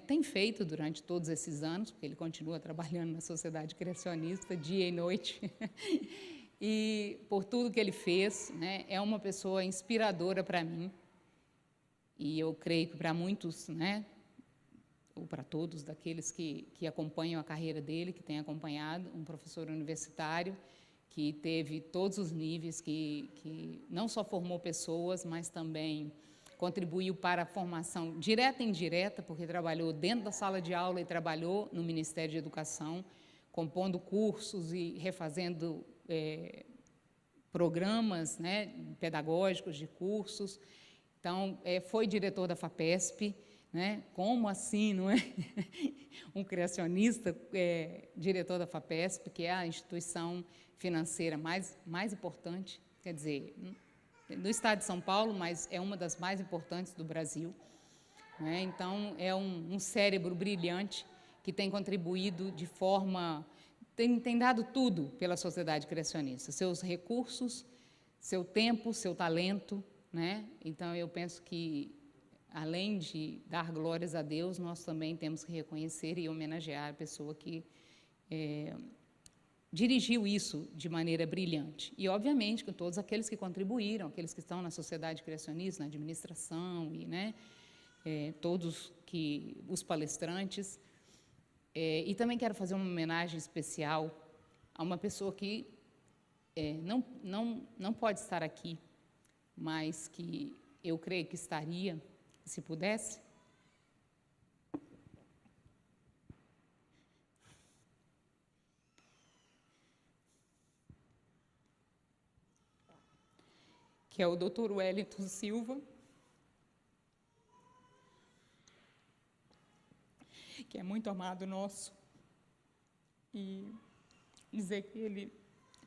tem feito durante todos esses anos, porque ele continua trabalhando na Sociedade Criacionista, dia e noite, e por tudo que ele fez, né, é uma pessoa inspiradora para mim, e eu creio que para muitos, né, ou para todos daqueles que acompanham a carreira dele, que têm acompanhado, um professor universitário, que teve todos os níveis, que não só formou pessoas, mas também contribuiu para a formação direta e indireta, porque trabalhou dentro da sala de aula e trabalhou no Ministério de Educação, compondo cursos e refazendo programas, né, pedagógicos de cursos. Então, foi diretor da FAPESP, né? Como assim, não é? Um criacionista diretor da FAPESP, que é a instituição financeira mais importante, quer dizer, do estado de São Paulo, mas é uma das mais importantes do Brasil, né? Então, é um cérebro brilhante que tem contribuído de forma... Tem dado tudo pela sociedade criacionista, seus recursos, seu tempo, seu talento, né? Então, eu penso que, além de dar glórias a Deus, nós também temos que reconhecer e homenagear a pessoa que dirigiu isso de maneira brilhante. E, obviamente, com todos aqueles que contribuíram, aqueles que estão na sociedade criacionista, na administração, e, né, todos os palestrantes. E também quero fazer uma homenagem especial a uma pessoa que não pode estar aqui, mas que eu creio que estaria, se pudesse. Que é o Dr. Wellington Silva, que é muito amado nosso, e dizer que ele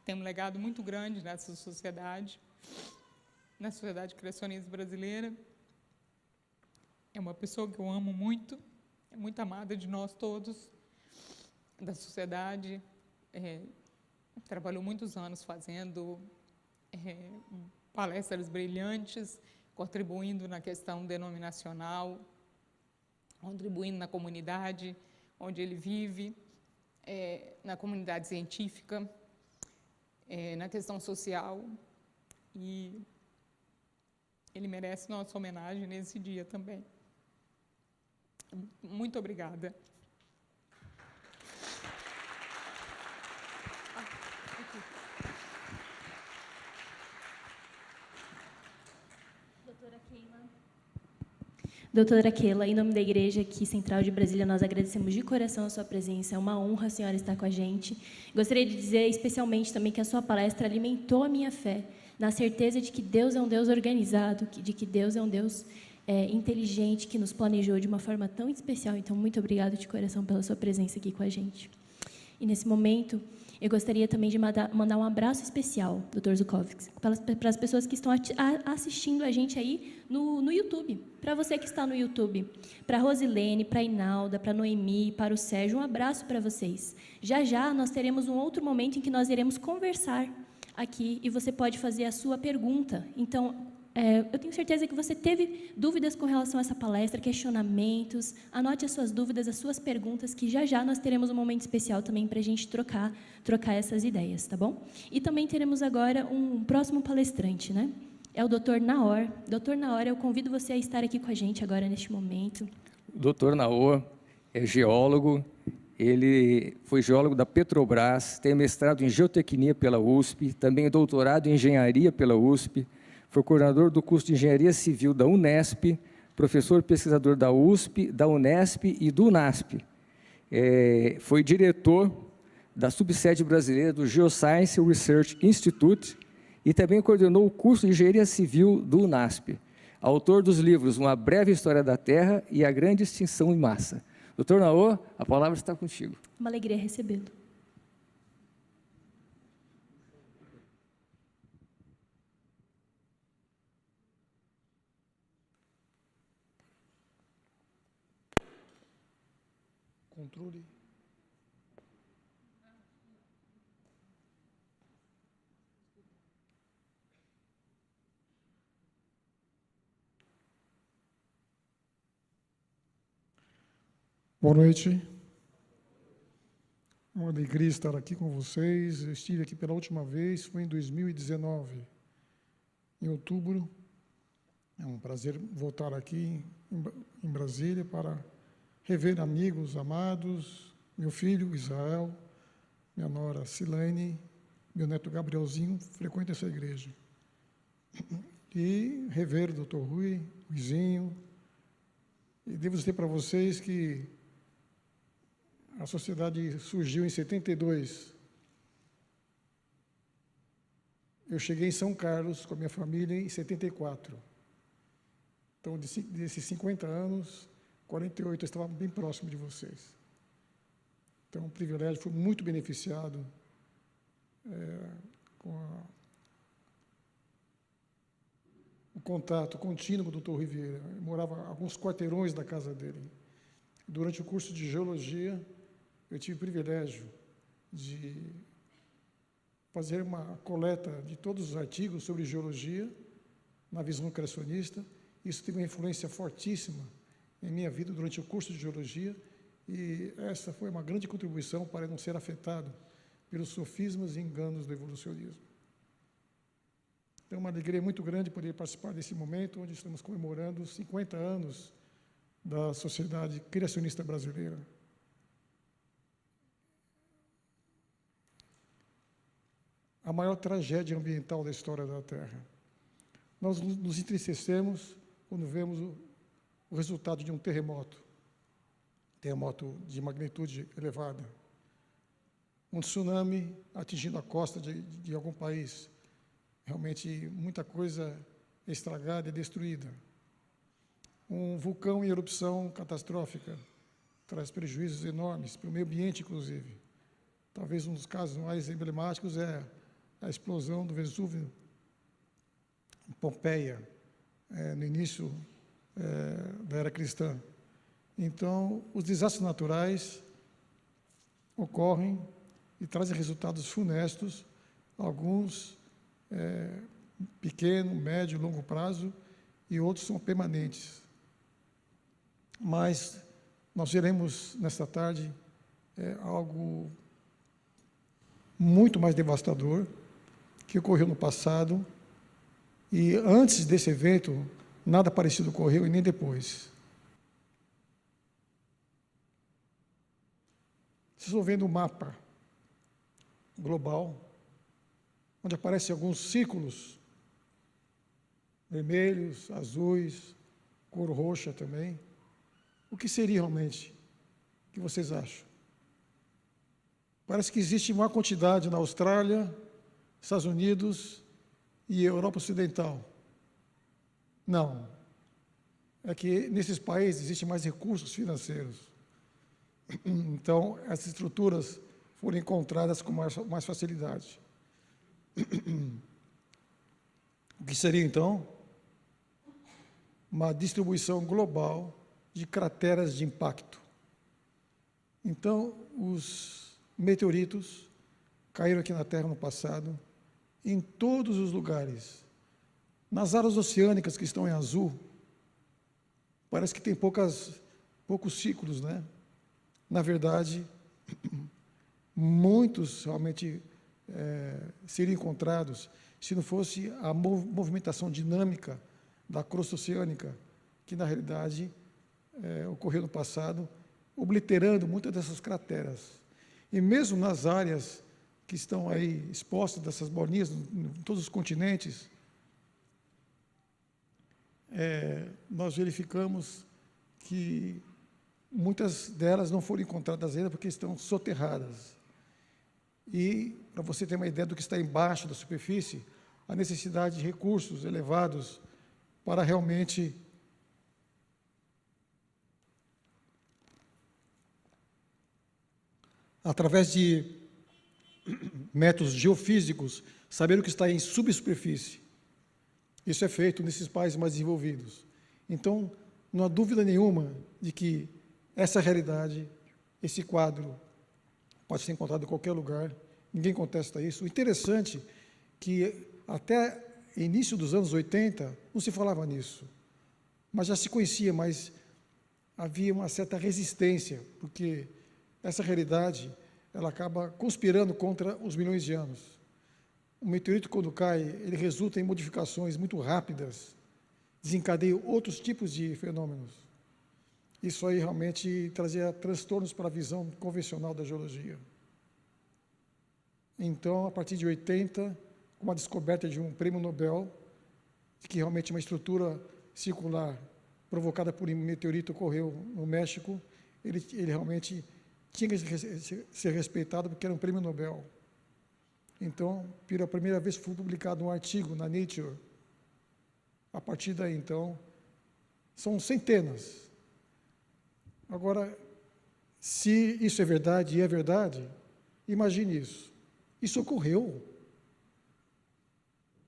tem um legado muito grande nessa sociedade, na sociedade criacionista brasileira. É uma pessoa que eu amo muito, é muito amada de nós todos, da sociedade. Trabalhou muitos anos fazendo palestras brilhantes, contribuindo na questão denominacional, contribuindo na comunidade onde ele vive, na comunidade científica, na questão social, e ele merece nossa homenagem nesse dia também. Muito obrigada. Doutora Keila, em nome da Igreja aqui Central de Brasília, nós agradecemos de coração a sua presença. É uma honra a senhora estar com a gente. Gostaria de dizer especialmente também que a sua palestra alimentou a minha fé, na certeza de que Deus é um Deus organizado, de que Deus é um Deus inteligente, que nos planejou de uma forma tão especial. Então, muito obrigada de coração pela sua presença aqui com a gente. E, nesse momento, eu gostaria também de mandar um abraço especial, Dr. Zukovski, para as pessoas que estão assistindo a gente aí no YouTube. Para você que está no YouTube, para a Rosilene, para a Inalda, para a Noemi, para o Sérgio, um abraço para vocês. Já já nós teremos um outro momento em que nós iremos conversar aqui e você pode fazer a sua pergunta. Então, eu tenho certeza que você teve dúvidas com relação a essa palestra, questionamentos. Anote as suas dúvidas, as suas perguntas, que já já nós teremos um momento especial também para a gente trocar essas ideias, tá bom? E também teremos agora um próximo palestrante, né? É o Dr. Naor. Dr. Naor, eu convido você a estar aqui com a gente agora, neste momento. O Dr. Naor é geólogo, ele foi geólogo da Petrobras, tem mestrado em geotecnia pela USP, também doutorado em engenharia pela USP, foi coordenador do curso de Engenharia Civil da Unesp, professor pesquisador da USP, da Unesp e do UNASP. Foi diretor da subsede brasileira do Geoscience Research Institute e também coordenou o curso de Engenharia Civil do UNASP. Autor dos livros Uma Breve História da Terra e A Grande Extinção em Massa. Dr. Naor, a palavra está contigo. Uma alegria recebê-lo. Controle. Boa noite. É uma alegria estar aqui com vocês. Eu estive aqui pela última vez, foi em 2019, em outubro. É um prazer voltar aqui em Brasília para rever amigos amados, meu filho Israel, minha nora Silene, meu neto Gabrielzinho frequenta essa igreja. E rever o Dr. Ruizinho. E devo dizer para vocês que a sociedade surgiu em 72. Eu cheguei em São Carlos com a minha família em 74. Então, desses 50 anos, 48 eu estava bem próximo de vocês. Então, um privilégio, fui muito beneficiado com o contato contínuo com o Dr. Rui Vieira. Eu morava a alguns quarteirões da casa dele. Durante o curso de Geologia, eu tive o privilégio de fazer uma coleta de todos os artigos sobre geologia, na visão criacionista. Isso teve uma influência fortíssima em minha vida durante o curso de Geologia, e essa foi uma grande contribuição para não ser afetado pelos sofismas e enganos do evolucionismo. Então, é uma alegria muito grande poder participar desse momento, onde estamos comemorando os 50 anos da Sociedade Criacionista Brasileira. A maior tragédia ambiental da história da Terra. Nós nos entristecemos quando vemos o resultado de um terremoto de magnitude elevada, um tsunami atingindo a costa de algum país. Realmente, muita coisa estragada e destruída. Um vulcão em erupção catastrófica traz prejuízos enormes para o meio ambiente, inclusive. Talvez um dos casos mais emblemáticos é a explosão do Vesúvio em Pompeia, no início da era cristã. Então, os desastres naturais ocorrem e trazem resultados funestos, alguns pequeno, médio, longo prazo, e outros são permanentes. Mas nós veremos nesta tarde algo muito mais devastador que ocorreu no passado, e antes desse evento, nada parecido ocorreu e nem depois. Vocês estão vendo um mapa global, onde aparecem alguns círculos vermelhos, azuis, cor roxa também. O que seria realmente? O que vocês acham? Parece que existe uma quantidade na Austrália, Estados Unidos e Europa Ocidental. Não. É que nesses países existem mais recursos financeiros. Então, essas estruturas foram encontradas com mais facilidade. O que seria, então? Uma distribuição global de crateras de impacto. Então, os meteoritos caíram aqui na Terra no passado, em todos os lugares. Nas áreas oceânicas que estão em azul, parece que tem poucos ciclos, né? Na verdade, muitos realmente seriam encontrados se não fosse a movimentação dinâmica da crosta oceânica, que na realidade ocorreu no passado, obliterando muitas dessas crateras. E mesmo nas áreas que estão aí expostas dessas bolinhas, em todos os continentes, nós verificamos que muitas delas não foram encontradas ainda porque estão soterradas. E, para você ter uma ideia do que está embaixo da superfície, a necessidade de recursos elevados para realmente através de métodos geofísicos, saber o que está em subsuperfície. Isso é feito nesses países mais desenvolvidos. Então, não há dúvida nenhuma de que essa realidade, esse quadro, pode ser encontrado em qualquer lugar, ninguém contesta isso. O interessante é que até início dos anos 80 não se falava nisso, mas já se conhecia, mas havia uma certa resistência, porque essa realidade ela acaba conspirando contra os milhões de anos. O meteorito, quando cai, ele resulta em modificações muito rápidas, desencadeia outros tipos de fenômenos. Isso aí realmente trazia transtornos para a visão convencional da geologia. Então, a partir de 80, com a descoberta de um prêmio Nobel, de que realmente uma estrutura circular provocada por um meteorito ocorreu no México, ele realmente tinha que ser respeitado porque era um prêmio Nobel. Então, pela primeira vez foi publicado um artigo na Nature. A partir daí, então, são centenas. Agora, se isso é verdade, e é verdade, imagine isso. Isso ocorreu.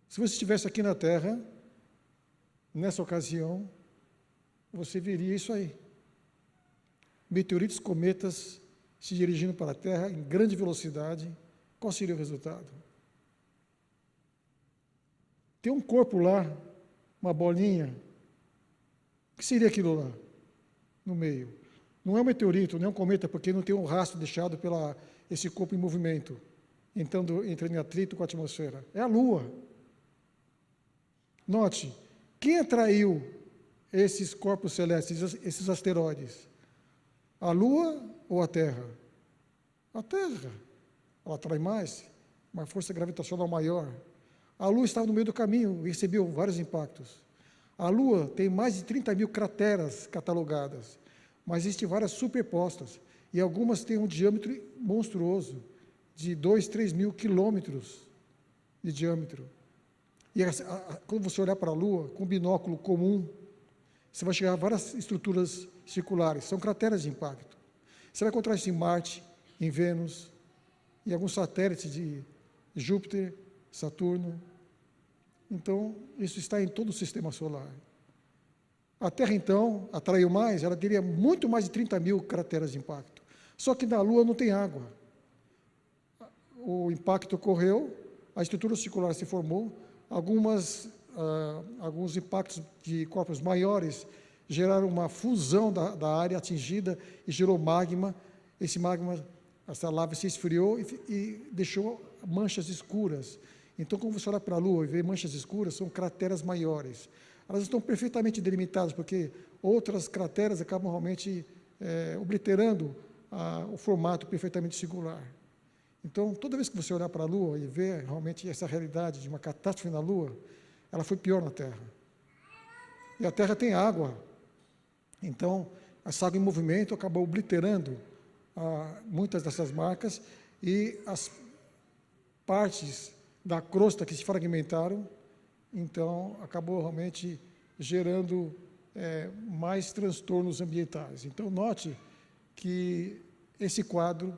Se você estivesse aqui na Terra, nessa ocasião, você veria isso aí. Meteoritos, cometas se dirigindo para a Terra em grande velocidade. Qual seria o resultado? Tem um corpo lá, uma bolinha. O que seria aquilo lá, no meio? Não é um meteorito, não é um cometa, porque não tem um rastro deixado pela esse corpo em movimento, entrando em atrito com a atmosfera. É a Lua. Note, quem atraiu esses corpos celestes, esses asteroides? A Lua ou a Terra? A Terra. Ela atrai mais, uma força gravitacional maior. A Lua estava no meio do caminho e recebeu vários impactos. A Lua tem mais de 30 mil crateras catalogadas, mas existem várias superpostas, e algumas têm um diâmetro monstruoso, de 2, 3 mil quilômetros de diâmetro. E quando você olhar para a Lua, com um binóculo comum, você vai chegar a várias estruturas circulares, são crateras de impacto. Você vai encontrar isso em Marte, em Vênus, em alguns satélites de Júpiter, Saturno. Então, isso está em todo o sistema solar. A Terra, então, atraiu mais, ela teria muito mais de 30 mil crateras de impacto. Só que na Lua não tem água. O impacto ocorreu, a estrutura circular se formou, alguns impactos de corpos maiores geraram uma fusão da área atingida e gerou magma. Esse magma, essa lava se esfriou e deixou manchas escuras. Então, quando você olha para a Lua e vê manchas escuras, são crateras maiores. Elas estão perfeitamente delimitadas, porque outras crateras acabam realmente obliterando o formato perfeitamente circular. Então, toda vez que você olhar para a Lua e ver realmente essa realidade de uma catástrofe na Lua, ela foi pior na Terra. E a Terra tem água. Então, essa água em movimento acabou obliterando muitas dessas marcas e as partes da crosta que se fragmentaram, então, acabou realmente gerando mais transtornos ambientais. Então, note que esse quadro,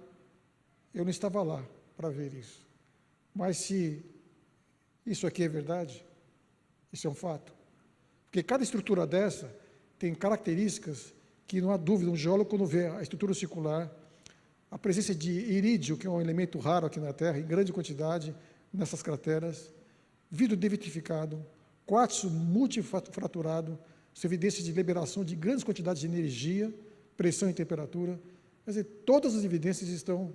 eu não estava lá para ver isso. Mas se isso aqui é verdade, isso é um fato. Porque cada estrutura dessa tem características que não há dúvida, um geólogo quando vê a estrutura circular, a presença de irídio, que é um elemento raro aqui na Terra, em grande quantidade, nessas crateras, vidro devitrificado, quartzo multifraturado, são evidências de liberação de grandes quantidades de energia, pressão e temperatura. Quer dizer, todas as evidências estão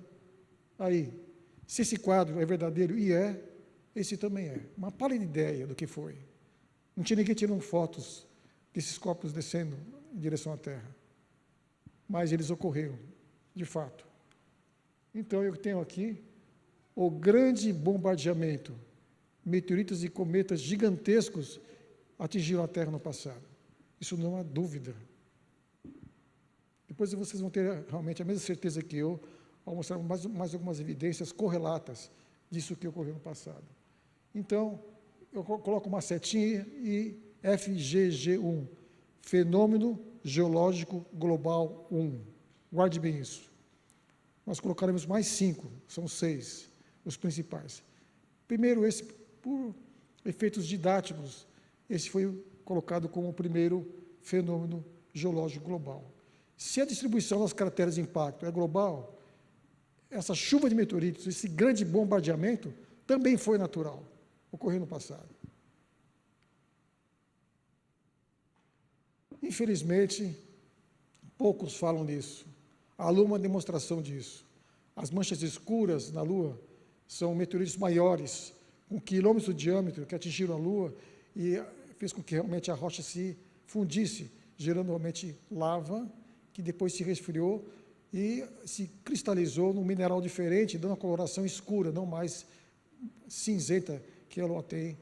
aí. Se esse quadro é verdadeiro, e esse também é. Uma pálida ideia do que foi. Não tinha ninguém tirando fotos desses corpos descendo em direção à Terra. Mas eles ocorreram, de fato. Então, eu tenho aqui o grande bombardeamento. Meteoritos e cometas gigantescos atingiram a Terra no passado. Isso não há dúvida. Depois vocês vão ter realmente a mesma certeza que eu, ao mostrar mais algumas evidências correlatas disso que ocorreu no passado. Então, eu coloco uma setinha e FGG1, Fenômeno Geológico Global 1. Guarde bem isso. Nós colocaremos mais 5, são 6, os principais. Primeiro, esse, por efeitos didáticos, esse foi colocado como o primeiro fenômeno geológico global. Se a distribuição das crateras de impacto é global, essa chuva de meteoritos, esse grande bombardeamento, também foi natural, ocorreu no passado. Infelizmente, poucos falam nisso. A Lua é uma demonstração disso. As manchas escuras na Lua são meteoritos maiores, com quilômetros de diâmetro, que atingiram a Lua e fez com que realmente a rocha se fundisse, gerando realmente lava, que depois se resfriou e se cristalizou num mineral diferente, dando uma coloração escura, não mais cinzenta que a Lua tem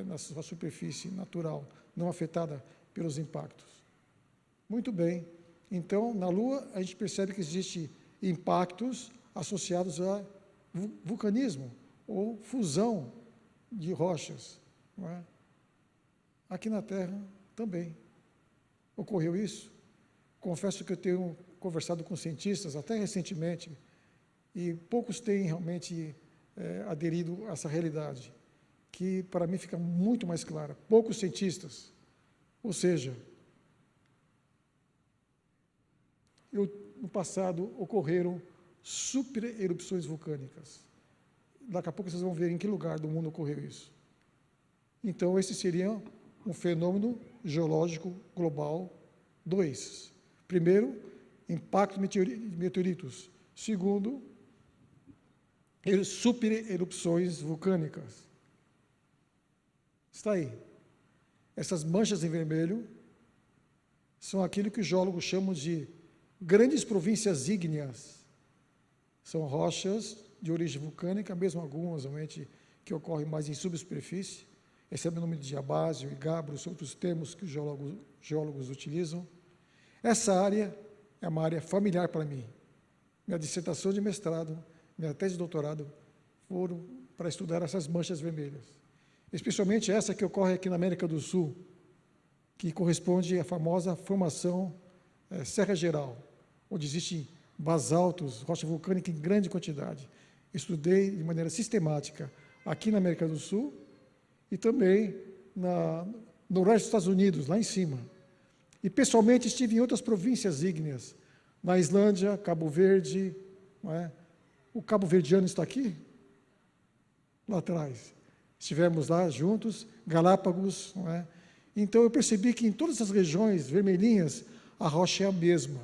na sua superfície natural, não afetada pelos impactos. Muito bem. Então, na Lua, a gente percebe que existem impactos associados a vulcanismo, ou fusão de rochas. Não é? Aqui na Terra também ocorreu isso. Confesso que eu tenho conversado com cientistas, até recentemente, e poucos têm realmente aderido a essa realidade, que para mim fica muito mais clara. Poucos cientistas. Ou seja, no passado ocorreram supererupções vulcânicas. Daqui a pouco vocês vão ver em que lugar do mundo ocorreu isso. Então, esse seria um fenômeno geológico global 2. Primeiro, impacto de meteoritos. Segundo, supererupções vulcânicas. Está aí. Essas manchas em vermelho são aquilo que os geólogos chamam de grandes províncias ígneas. São rochas de origem vulcânica, mesmo algumas realmente que ocorrem mais em subsuperfície, recebem o nome de diabásio e gabros, outros termos que os geólogos utilizam. Essa área é uma área familiar para mim. Minha dissertação de mestrado, minha tese de doutorado foram para estudar essas manchas vermelhas, especialmente essa que ocorre aqui na América do Sul, que corresponde à famosa formação Serra Geral, onde existem basaltos, rocha vulcânica em grande quantidade. Estudei de maneira sistemática aqui na América do Sul e também no resto dos Estados Unidos, lá em cima. E, pessoalmente, estive em outras províncias ígneas, na Islândia, Cabo Verde, não é? O Cabo Verdeano está aqui, lá atrás. Estivemos lá juntos, Galápagos, não é? Então, eu percebi que em todas essas regiões vermelhinhas, a rocha é a mesma.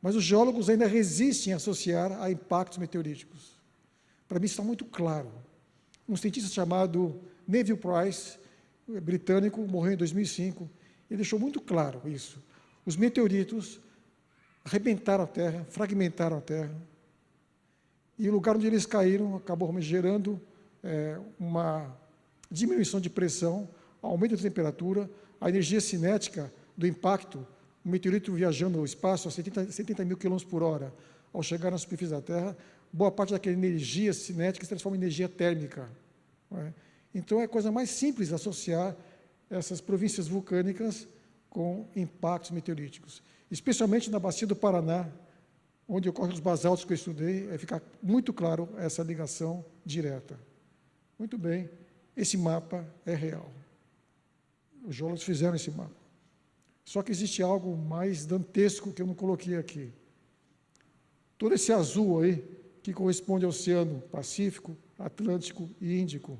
Mas os geólogos ainda resistem a associar a impactos meteoríticos. Para mim, está muito claro. Um cientista chamado Neville Price, britânico, morreu em 2005, ele deixou muito claro isso. Os meteoritos arrebentaram a Terra, fragmentaram a Terra, e o lugar onde eles caíram acabou gerando uma diminuição de pressão, aumento da temperatura, a energia cinética do impacto, o meteorito viajando no espaço a 70 mil km por hora, ao chegar na superfície da Terra, boa parte daquela energia cinética se transforma em energia térmica. Não é? Então, é a coisa mais simples associar essas províncias vulcânicas com impactos meteoríticos, especialmente na bacia do Paraná, onde ocorrem os basaltos que eu estudei, fica muito claro essa ligação direta. Muito bem, esse mapa é real. Os geólogos fizeram esse mapa. Só que existe algo mais dantesco que eu não coloquei aqui. Todo esse azul aí, que corresponde ao Oceano Pacífico, Atlântico e Índico,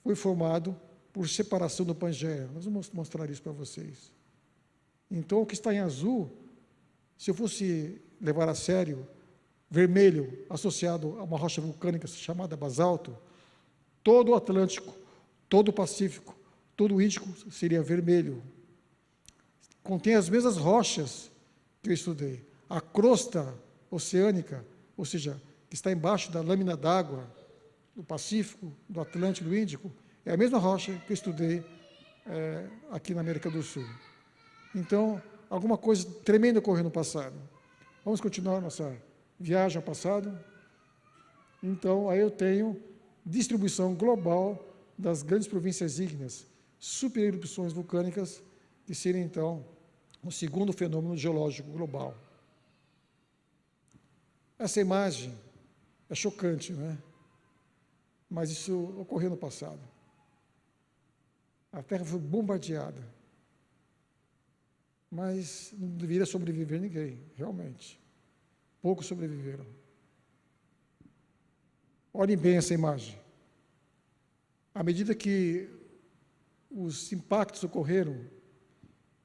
foi formado por separação do Pangeia. Nós vamos mostrar isso para vocês. Então, o que está em azul, se eu fosse levar a sério, vermelho, associado a uma rocha vulcânica chamada basalto, todo o Atlântico, todo o Pacífico, todo o Índico seria vermelho. Contém as mesmas rochas que eu estudei. A crosta oceânica, ou seja, que está embaixo da lâmina d'água do Pacífico, do Atlântico, do Índico, é a mesma rocha que eu estudei aqui na América do Sul. Então, alguma coisa tremenda ocorreu no passado. Vamos continuar nossa viagem ao passado? Então, aí eu tenho distribuição global das grandes províncias ígneas, supererupções vulcânicas, que seriam, então, o segundo fenômeno geológico global. Essa imagem é chocante, né? Mas isso ocorreu no passado. A Terra foi bombardeada. Mas não deveria sobreviver ninguém, realmente. Poucos sobreviveram. Olhem bem essa imagem. À medida que os impactos ocorreram,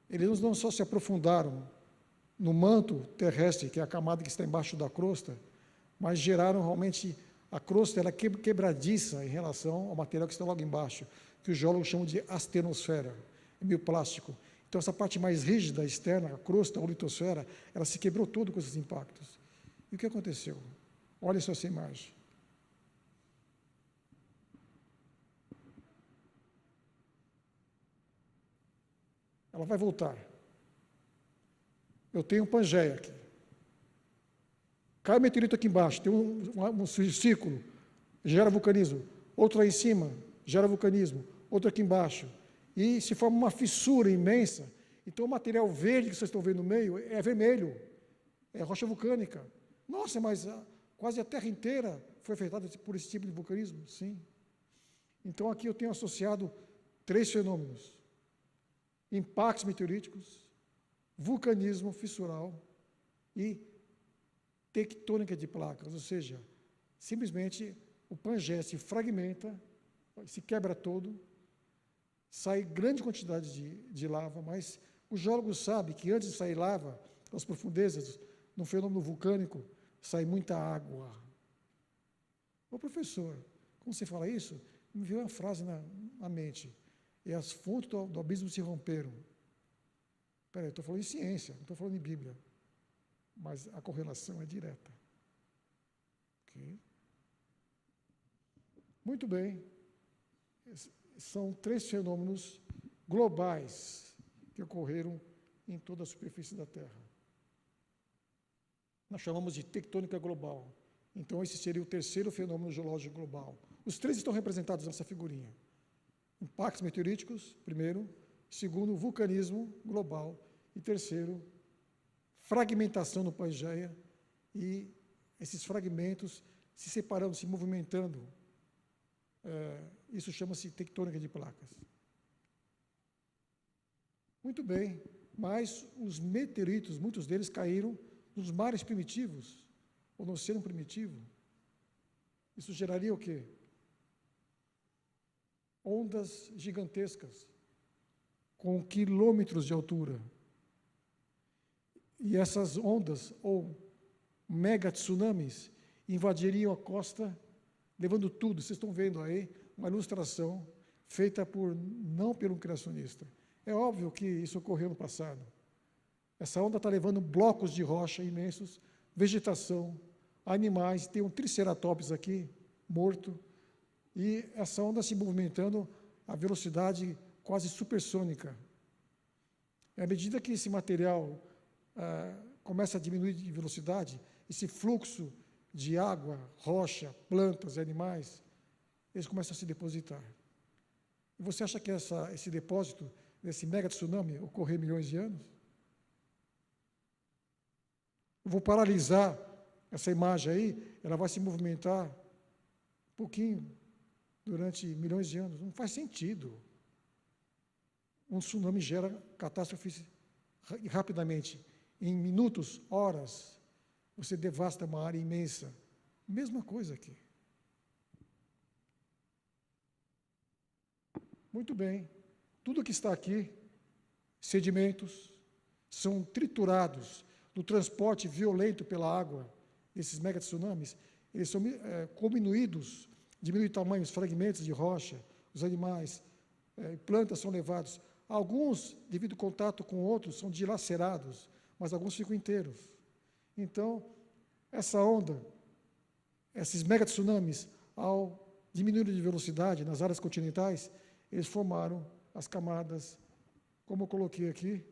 eles não só se aprofundaram no manto terrestre, que é a camada que está embaixo da crosta, mas geraram realmente, a crosta ela é quebradiça em relação ao material que está logo embaixo, que os geólogos chamam de astenosfera, é meio plástico. Então, essa parte mais rígida, externa, a crosta, ou litosfera, ela se quebrou toda com esses impactos. E o que aconteceu? Olha só essa imagem. Ela vai voltar. Eu tenho um Pangeia aqui. Cai o meteorito aqui embaixo, tem um círculo, gera vulcanismo. Outro lá em cima, gera vulcanismo. Outro aqui embaixo. E se forma uma fissura imensa. Então o material verde que vocês estão vendo no meio é vermelho. É rocha vulcânica. Nossa, mas quase a Terra inteira foi afetada por esse tipo de vulcanismo? Sim. Então aqui eu tenho associado 3 fenômenos. Impactos meteoríticos, vulcanismo fissural e tectônica de placas, ou seja, simplesmente o Pangeia se fragmenta, se quebra todo, sai grande quantidade de lava, mas o geólogo sabe que antes de sair lava, nas profundezas, no fenômeno vulcânico, sai muita água. Ô professor, como você fala isso, me veio uma frase na mente. E as fontes do abismo se romperam. Espera aí, eu estou falando em ciência, não estou falando em Bíblia. Mas a correlação é direta. Okay. Muito bem. São 3 fenômenos globais que ocorreram em toda a superfície da Terra. Nós chamamos de tectônica global. Então, esse seria o 3º fenômeno geológico global. Os 3 estão representados nessa figurinha. Impactos meteoríticos, primeiro. Segundo, vulcanismo global. E terceiro, fragmentação no Pangeia. E esses fragmentos se separando, se movimentando. Isso chama-se tectônica de placas. Muito bem, mas os meteoritos, muitos deles caíram nos mares primitivos, ou no oceano primitivo. Isso geraria o quê? Ondas gigantescas, com quilômetros de altura. E essas ondas, ou mega tsunamis, invadiriam a costa, levando tudo. Vocês estão vendo aí uma ilustração feita não por um criacionista. É óbvio que isso ocorreu no passado. Essa onda está levando blocos de rocha imensos, vegetação, animais, tem um triceratops aqui, morto, e essa onda se movimentando a velocidade quase supersônica. À medida que esse material começa a diminuir de velocidade, esse fluxo de água, rocha, plantas e animais, eles começam a se depositar. E você acha que esse depósito, desse mega tsunami, ocorreu milhões de anos? Eu vou paralisar essa imagem aí, ela vai se movimentar um pouquinho, durante milhões de anos. Não faz sentido. Um tsunami gera catástrofes rapidamente. Em minutos, horas, você devasta uma área imensa. Mesma coisa aqui. Muito bem. Tudo que está aqui, sedimentos, são triturados no transporte violento pela água, esses mega tsunamis, eles são diminuídos de tamanho, os fragmentos de rocha, os animais, plantas são levados. Alguns, devido ao contato com outros, são dilacerados, mas alguns ficam inteiros. Então, essa onda, esses mega tsunamis, ao diminuir de velocidade nas áreas continentais, eles formaram as camadas, como eu coloquei aqui,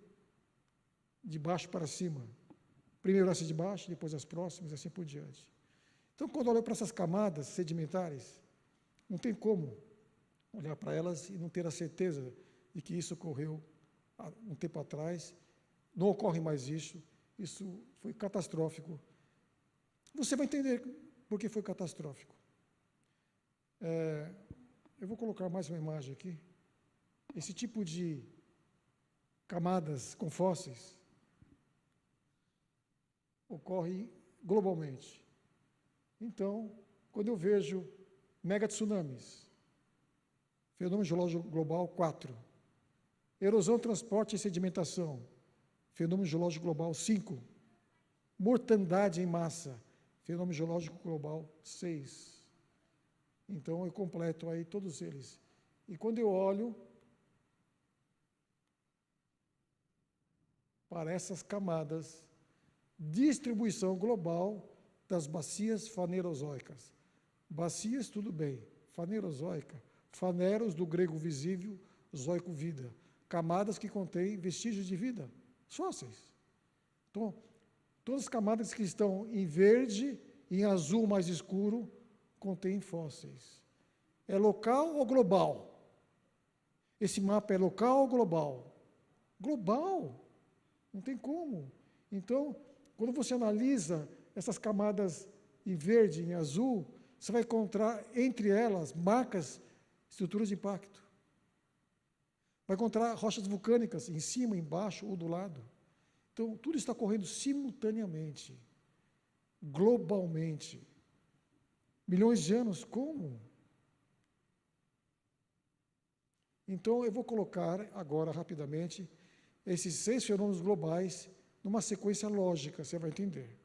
de baixo para cima. Primeiro essa de baixo, depois as próximas, e assim por diante. Então, quando eu olho para essas camadas sedimentares, não tem como olhar para elas e não ter a certeza de que isso ocorreu há um tempo atrás, não ocorre mais isso foi catastrófico. Você vai entender por que foi catastrófico. Eu vou colocar mais uma imagem aqui. Esse tipo de camadas com fósseis ocorre globalmente. Então, quando eu vejo mega tsunamis, fenômeno geológico global 4, erosão, transporte e sedimentação, fenômeno geológico global 5, mortandade em massa, fenômeno geológico global 6. Então, eu completo aí todos eles. E quando eu olho para essas camadas, distribuição global das bacias fanerozoicas. Bacias, tudo bem. Fanerozoica, faneros, do grego visível, zoico, vida. Camadas que contêm vestígios de vida, fósseis. Então, todas as camadas que estão em verde, em azul mais escuro, contêm fósseis. É local ou global? Esse mapa é local ou global? Global. Não tem como. Então, quando você analisa essas camadas em verde, em azul, você vai encontrar entre elas marcas, estruturas de impacto. Vai encontrar rochas vulcânicas em cima, embaixo ou do lado. Então, tudo está ocorrendo simultaneamente, globalmente. Milhões de anos, como? Então, eu vou colocar agora, rapidamente, esses 6 fenômenos globais numa sequência lógica, você vai entender.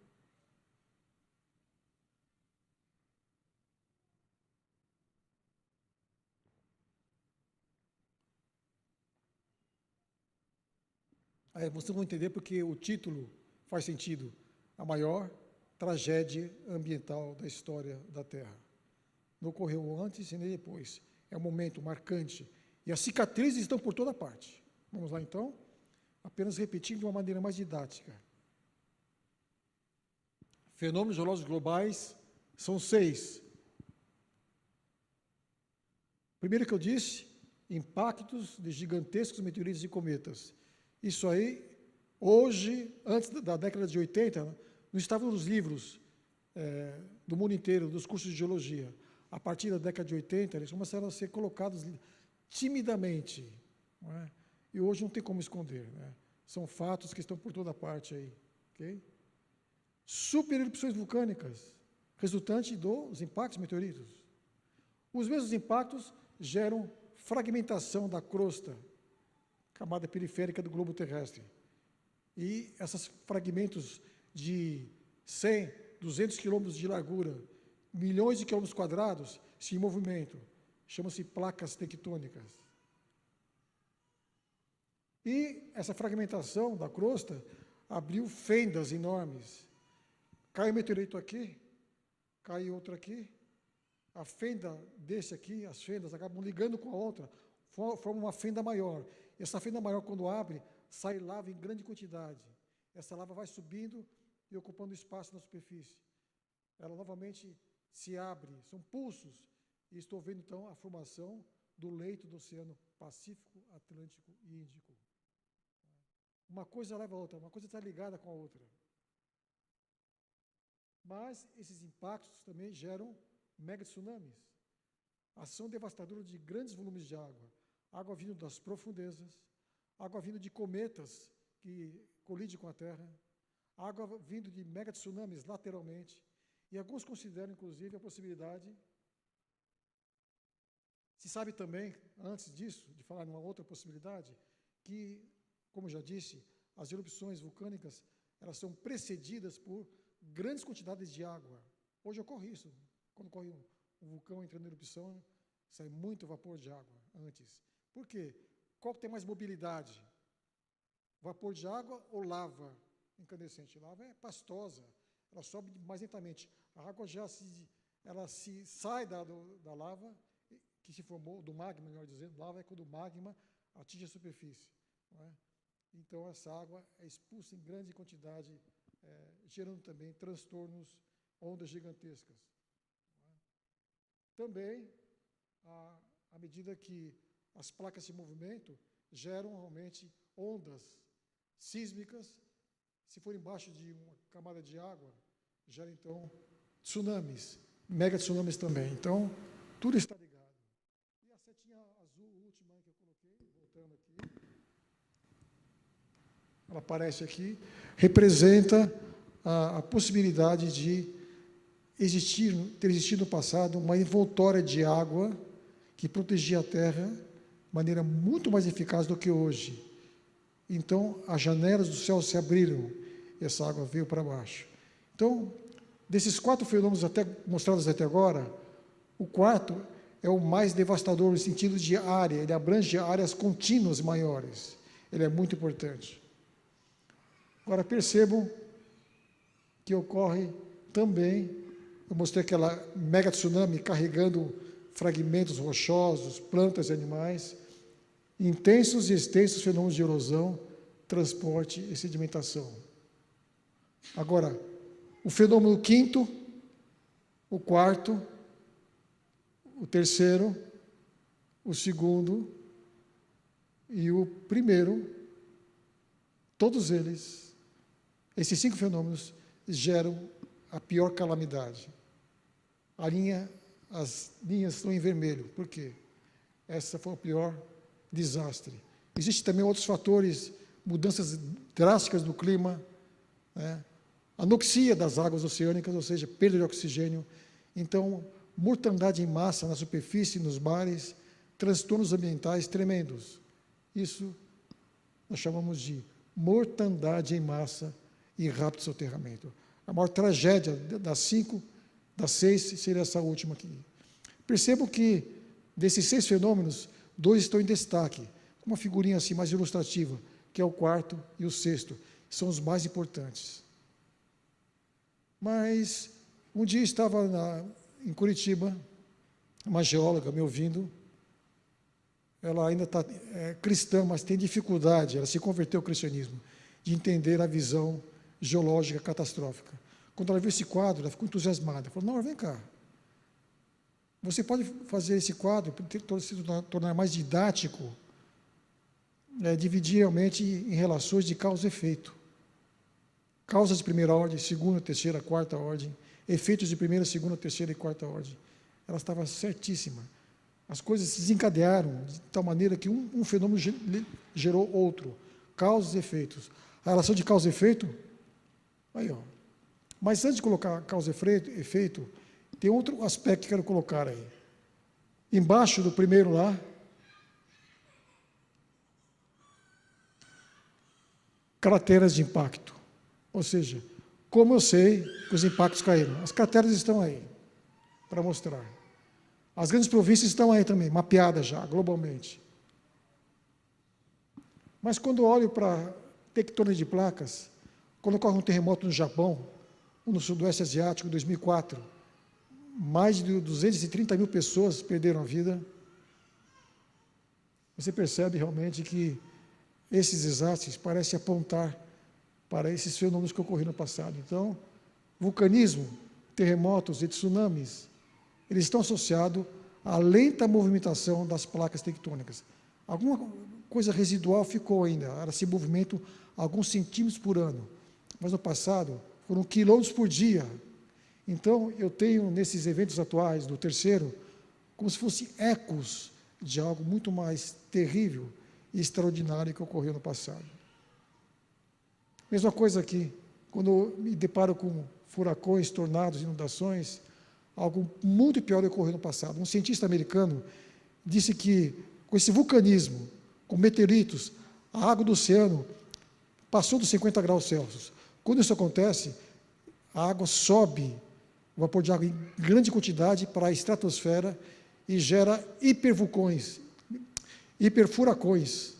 Aí vocês vão entender porque o título faz sentido. A maior tragédia ambiental da história da Terra. Não ocorreu antes e nem depois. É um momento marcante. E as cicatrizes estão por toda parte. Vamos lá, então? Apenas repetindo de uma maneira mais didática. Fenômenos geológicos globais são 6. Primeiro que eu disse, impactos de gigantescos meteoritos e cometas. Isso aí, hoje, antes da década de 80, não estava nos livros do mundo inteiro, dos cursos de geologia. A partir da década de 80, eles começaram a ser colocados timidamente, não é? E hoje não tem como esconder, né? São fatos que estão por toda parte aí. Okay? Supererupções vulcânicas, resultante dos impactos meteoritos. Os mesmos impactos geram fragmentação da crosta, camada periférica do globo terrestre. E esses fragmentos de 100, 200 quilômetros de largura, milhões de quilômetros quadrados, se em movimento, chamam-se placas tectônicas. E essa fragmentação da crosta abriu fendas enormes. Cai um meteorito aqui, cai outro aqui, a fenda desse aqui, as fendas acabam ligando com a outra, formam uma fenda maior. Essa fenda maior, quando abre, sai lava em grande quantidade. Essa lava vai subindo e ocupando espaço na superfície. Ela novamente se abre, são pulsos, e estou vendo então a formação do leito do Oceano Pacífico, Atlântico e Índico. Uma coisa leva a outra, uma coisa está ligada com a outra. Mas esses impactos também geram mega tsunamis, ação devastadora de grandes volumes de água, água vindo das profundezas, água vindo de cometas que colidem com a Terra, água vindo de mega tsunamis lateralmente, e alguns consideram, inclusive, a possibilidade. Se sabe também, antes disso, de falar numa outra possibilidade, que, como já disse, as erupções vulcânicas, elas são precedidas por grandes quantidades de água. Hoje ocorre isso. Quando ocorre um vulcão entrando em erupção, sai muito vapor de água antes. Por quê? Qual tem mais mobilidade? Vapor de água ou lava incandescente? Lava é pastosa, ela sobe mais lentamente. A água já se sai da lava, que se formou, do magma, melhor dizendo. Lava é quando o magma atinge a superfície. Não é? Então, essa água é expulsa em grande quantidade, gerando também transtornos, ondas gigantescas. Não é? Também, à medida que as placas se movimentam, geram realmente ondas sísmicas. Se for embaixo de uma camada de água, gera então tsunamis, mega tsunamis também. Então, tudo está ligado. E a setinha azul, última que eu coloquei, voltando aqui, ela aparece aqui, representa a possibilidade de ter existido no passado uma envoltória de água que protegia a Terra de maneira muito mais eficaz do que hoje. Então, as janelas do céu se abriram e essa água veio para baixo. Então, desses 4 fenômenos mostrados até agora, o quarto é o mais devastador no sentido de área, ele abrange áreas contínuas maiores. Ele é muito importante. Agora, percebam que ocorre também, eu mostrei aquela mega tsunami carregando fragmentos rochosos, plantas e animais, intensos e extensos fenômenos de erosão, transporte e sedimentação. Agora, o fenômeno quinto, o quarto, o terceiro, o segundo e o primeiro, todos eles, esses 5 fenômenos, geram a pior calamidade. As linhas estão em vermelho. Por quê? Essa foi o pior desastre. Existem também outros fatores, mudanças drásticas do clima, né? Anoxia das águas oceânicas, ou seja, perda de oxigênio. Então, mortandade em massa na superfície, nos mares, transtornos ambientais tremendos. Isso nós chamamos de mortandade em massa e rápido soterramento. A maior tragédia das 6 seria essa última aqui. Percebo que, desses 6 fenômenos, 2 estão em destaque, uma figurinha assim mais ilustrativa, que é o quarto e o sexto, são os mais importantes. Mas, um dia estava em Curitiba, uma geóloga me ouvindo, ela ainda está cristã, mas tem dificuldade, ela se converteu ao cristianismo, de entender a visão geológica catastrófica. Quando ela viu esse quadro, ela ficou entusiasmada. Falou, não, vem cá. Você pode fazer esse quadro, se tornar mais didático, dividir realmente em relações de causa e efeito. Causas de primeira ordem, segunda, terceira, quarta ordem, efeitos de primeira, segunda, terceira e quarta ordem. Ela estava certíssima. As coisas se desencadearam de tal maneira que um fenômeno gerou outro. Causas e efeitos. A relação de causa e efeito, aí, ó. Mas antes de colocar causa e efeito, tem outro aspecto que quero colocar aí. Embaixo do primeiro lá, crateras de impacto. Ou seja, como eu sei que os impactos caíram? As crateras estão aí, para mostrar. As grandes províncias estão aí também, mapeadas já, globalmente. Mas quando olho para tectônica de placas, quando ocorre um terremoto no Japão, ou no Sudoeste Asiático, em 2004, mais de 230 mil pessoas perderam a vida, você percebe realmente que esses desastres parecem apontar para esses fenômenos que ocorreram no passado. Então, vulcanismo, terremotos e tsunamis, eles estão associados à lenta movimentação das placas tectônicas. Alguma coisa residual ficou ainda, era esse movimento alguns centímetros por ano, mas no passado foram quilômetros por dia. Então, eu tenho nesses eventos atuais, do terceiro, como se fossem ecos de algo muito mais terrível e extraordinário que ocorreu no passado. Mesma coisa aqui, quando eu me deparo com furacões, tornados, inundações, algo muito pior ocorreu no passado. Um cientista americano disse que, com esse vulcanismo, com meteoritos, a água do oceano passou dos 50 graus Celsius. Quando isso acontece, a água sobe, o vapor de água em grande quantidade para a estratosfera e gera hipervulcões, hiperfuracões,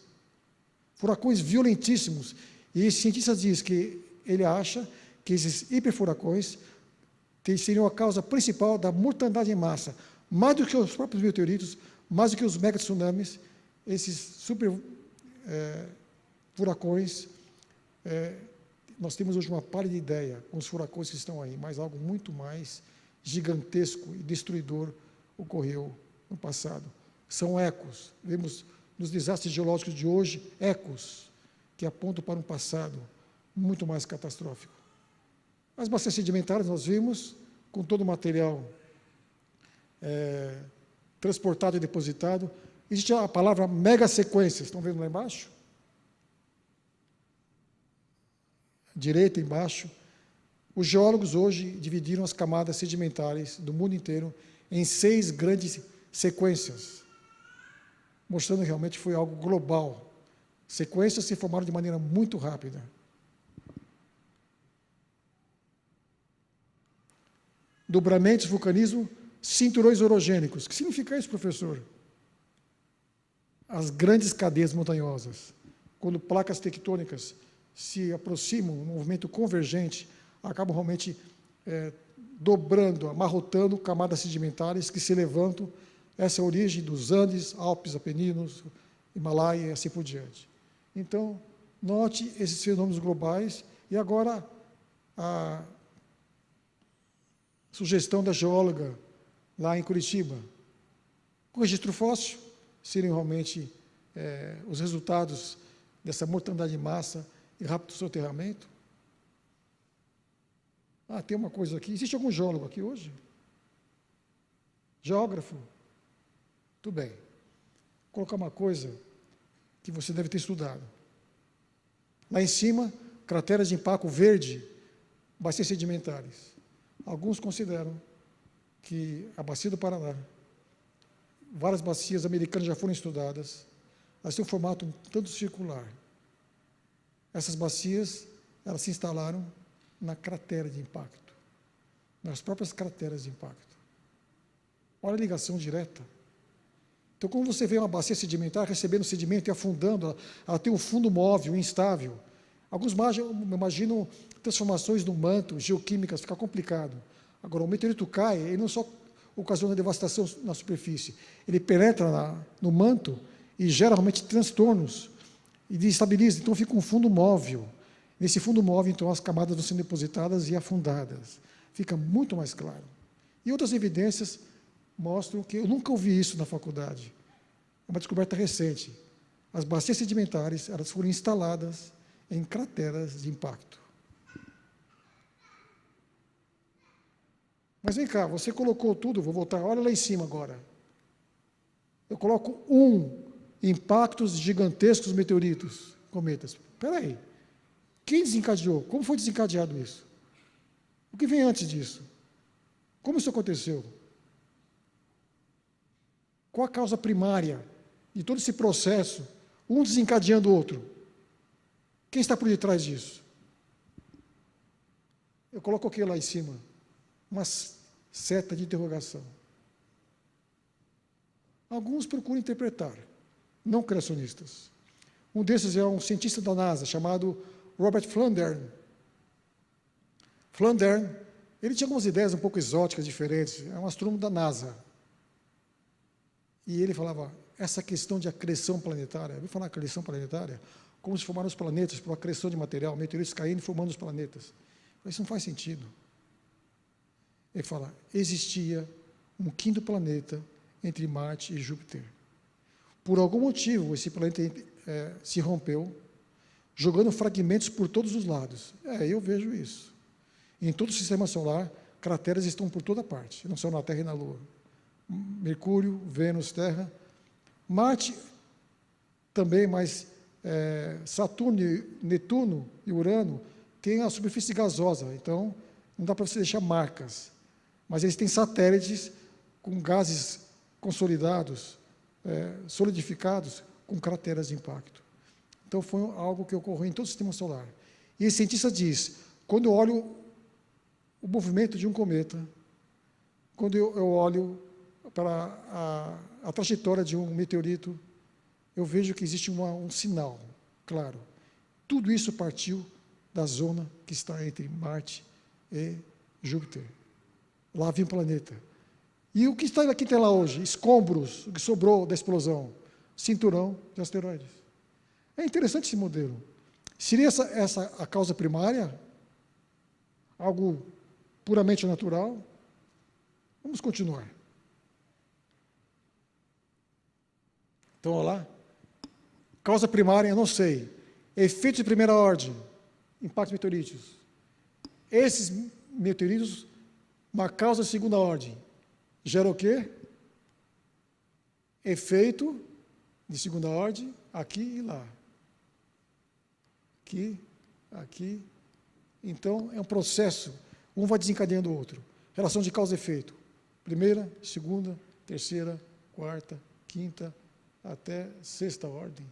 furacões violentíssimos. E esse cientista diz que ele acha que esses hiperfuracões seriam a causa principal da mortandade em massa, mais do que os próprios meteoritos, mais do que os megatsunamis, esses super furacões. Nós temos hoje uma pálida ideia com os furacões que estão aí, mas algo muito mais gigantesco e destruidor ocorreu no passado. São ecos. Vemos nos desastres geológicos de hoje ecos que apontam para um passado muito mais catastrófico. As bacias sedimentares nós vimos, com todo o material transportado e depositado. Existe a palavra megasequências, estão vendo lá embaixo? Direita embaixo. Os geólogos hoje dividiram as camadas sedimentares do mundo inteiro em 6 grandes sequências, mostrando que realmente foi algo global. Sequências se formaram de maneira muito rápida. Dobramentos, vulcanismo, cinturões orogênicos. O que significa isso, professor? As grandes cadeias montanhosas. Quando placas tectônicas se aproximam, um movimento convergente, acabam realmente dobrando, amarrotando camadas sedimentares que se levantam. Essa é a origem dos Andes, Alpes, Apeninos, Himalaia e assim por diante. Então, note esses fenômenos globais. E agora, a sugestão da geóloga lá em Curitiba. O registro fóssil seriam realmente os resultados dessa mortandade de massa e rápido soterramento? Tem uma coisa aqui. Existe algum geólogo aqui hoje? Geógrafo? Tudo bem. Vou colocar uma coisa que você deve ter estudado. Lá em cima, crateras de impacto verde, bacias sedimentares. Alguns consideram que a bacia do Paraná, várias bacias americanas já foram estudadas, elas têm um formato um tanto circular. Essas bacias, elas se instalaram na cratera de impacto, nas próprias crateras de impacto. Olha a ligação direta. Então, quando você vê uma bacia sedimentar recebendo sedimento e afundando, ela tem um fundo móvel, instável. Alguns imaginam transformações no manto, geoquímicas, fica complicado. Agora, o meteorito cai, ele não só ocasiona devastação na superfície, ele penetra no manto e gera realmente transtornos e destabiliza, então fica um fundo móvel. Nesse fundo móvel, então, as camadas vão sendo depositadas e afundadas. Fica muito mais claro. E outras evidências mostram que eu nunca ouvi isso na faculdade. É uma descoberta recente. As bacias sedimentares, elas foram instaladas em crateras de impacto. Mas vem cá, você colocou tudo, vou voltar, olha lá em cima agora. Eu coloco impactos gigantescos meteoritos, cometas. Espera aí. Quem desencadeou? Como foi desencadeado isso? O que vem antes disso? Como isso aconteceu? Qual a causa primária de todo esse processo, um desencadeando o outro? Quem está por detrás disso? Eu coloco aqui lá em cima, uma seta de interrogação. Alguns procuram interpretar, não criacionistas. Um desses é um cientista da NASA, chamado Robert Flandern. Flandern, ele tinha algumas ideias um pouco exóticas, diferentes, é um astrônomo da NASA. E ele falava, essa questão de acreção planetária, eu vou falar acreção planetária, como se formaram os planetas por acreção de material, meteoritos caindo e formando os planetas. Isso não faz sentido. Ele fala, existia um quinto planeta entre Marte e Júpiter. Por algum motivo, esse planeta se rompeu, jogando fragmentos por todos os lados. Eu vejo isso. Em todo o sistema solar, crateras estão por toda parte, não só na Terra e na Lua. Mercúrio, Vênus, Terra. Marte também, mas Saturno, Netuno e Urano têm a superfície gasosa, então não dá para você deixar marcas. Mas eles têm satélites com gases consolidados, solidificados, com crateras de impacto. Então, foi algo que ocorreu em todo o sistema solar. E esse cientista diz, quando eu olho o movimento de um cometa, quando eu olho para a trajetória de um meteorito, eu vejo que existe um sinal, claro. Tudo isso partiu da zona que está entre Marte e Júpiter. Lá havia um planeta. E o que está aqui lá hoje? Escombros, o que sobrou da explosão. Cinturão de asteroides. É interessante esse modelo. Seria essa a causa primária? Algo puramente natural? Vamos continuar. Então, olha lá. Causa primária, eu não sei. Efeitos de primeira ordem, impactos meteoríticos. Esses meteoritos, uma causa de segunda ordem, gera o quê? Efeito de segunda ordem, aqui e lá. Aqui, aqui. Então, é um processo, um vai desencadeando o outro. Relação de causa e efeito. Primeira, segunda, terceira, quarta, quinta, até sexta ordem.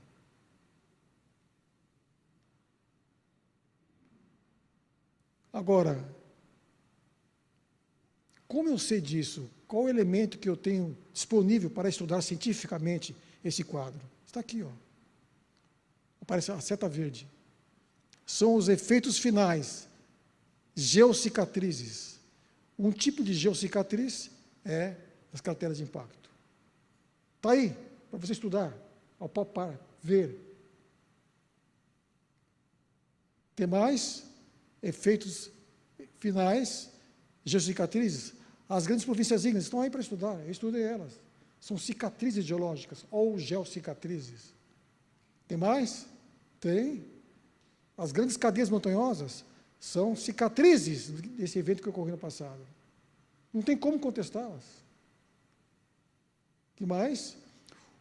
Agora, como eu sei disso? Qual o elemento que eu tenho disponível para estudar cientificamente esse quadro? Está aqui, ó. Aparece a seta verde. São os efeitos finais, geocicatrizes. Um tipo de geocicatriz é as crateras de impacto. Está aí, para você estudar, apalpar, ver. Tem mais efeitos finais, geocicatrizes. As grandes províncias ígneas estão aí para estudar, eu estudei elas. São cicatrizes geológicas, ou geocicatrizes. Tem mais? Tem. As grandes cadeias montanhosas são cicatrizes desse evento que ocorreu no passado. Não tem como contestá-las. Que mais?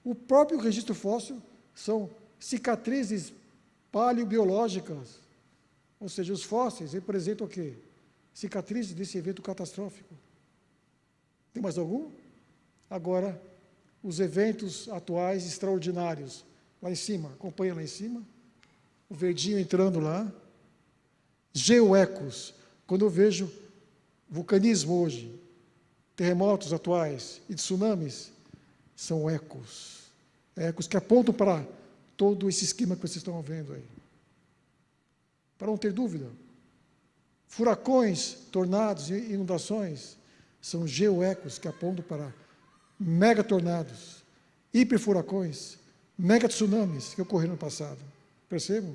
O próprio registro fóssil são cicatrizes paleobiológicas. Ou seja, os fósseis representam o quê? Cicatrizes desse evento catastrófico. Tem mais algum? Agora, os eventos atuais extraordinários. Lá em cima, acompanha lá em cima. O verdinho entrando lá. Geoecos. Quando eu vejo vulcanismo hoje, terremotos atuais e tsunamis, são ecos. Ecos que apontam para todo esse esquema que vocês estão vendo aí. Para não ter dúvida, furacões, tornados e inundações são geoecos que apontam para megatornados, hiperfuracões, megatsunamis que ocorreram no passado. Percebam?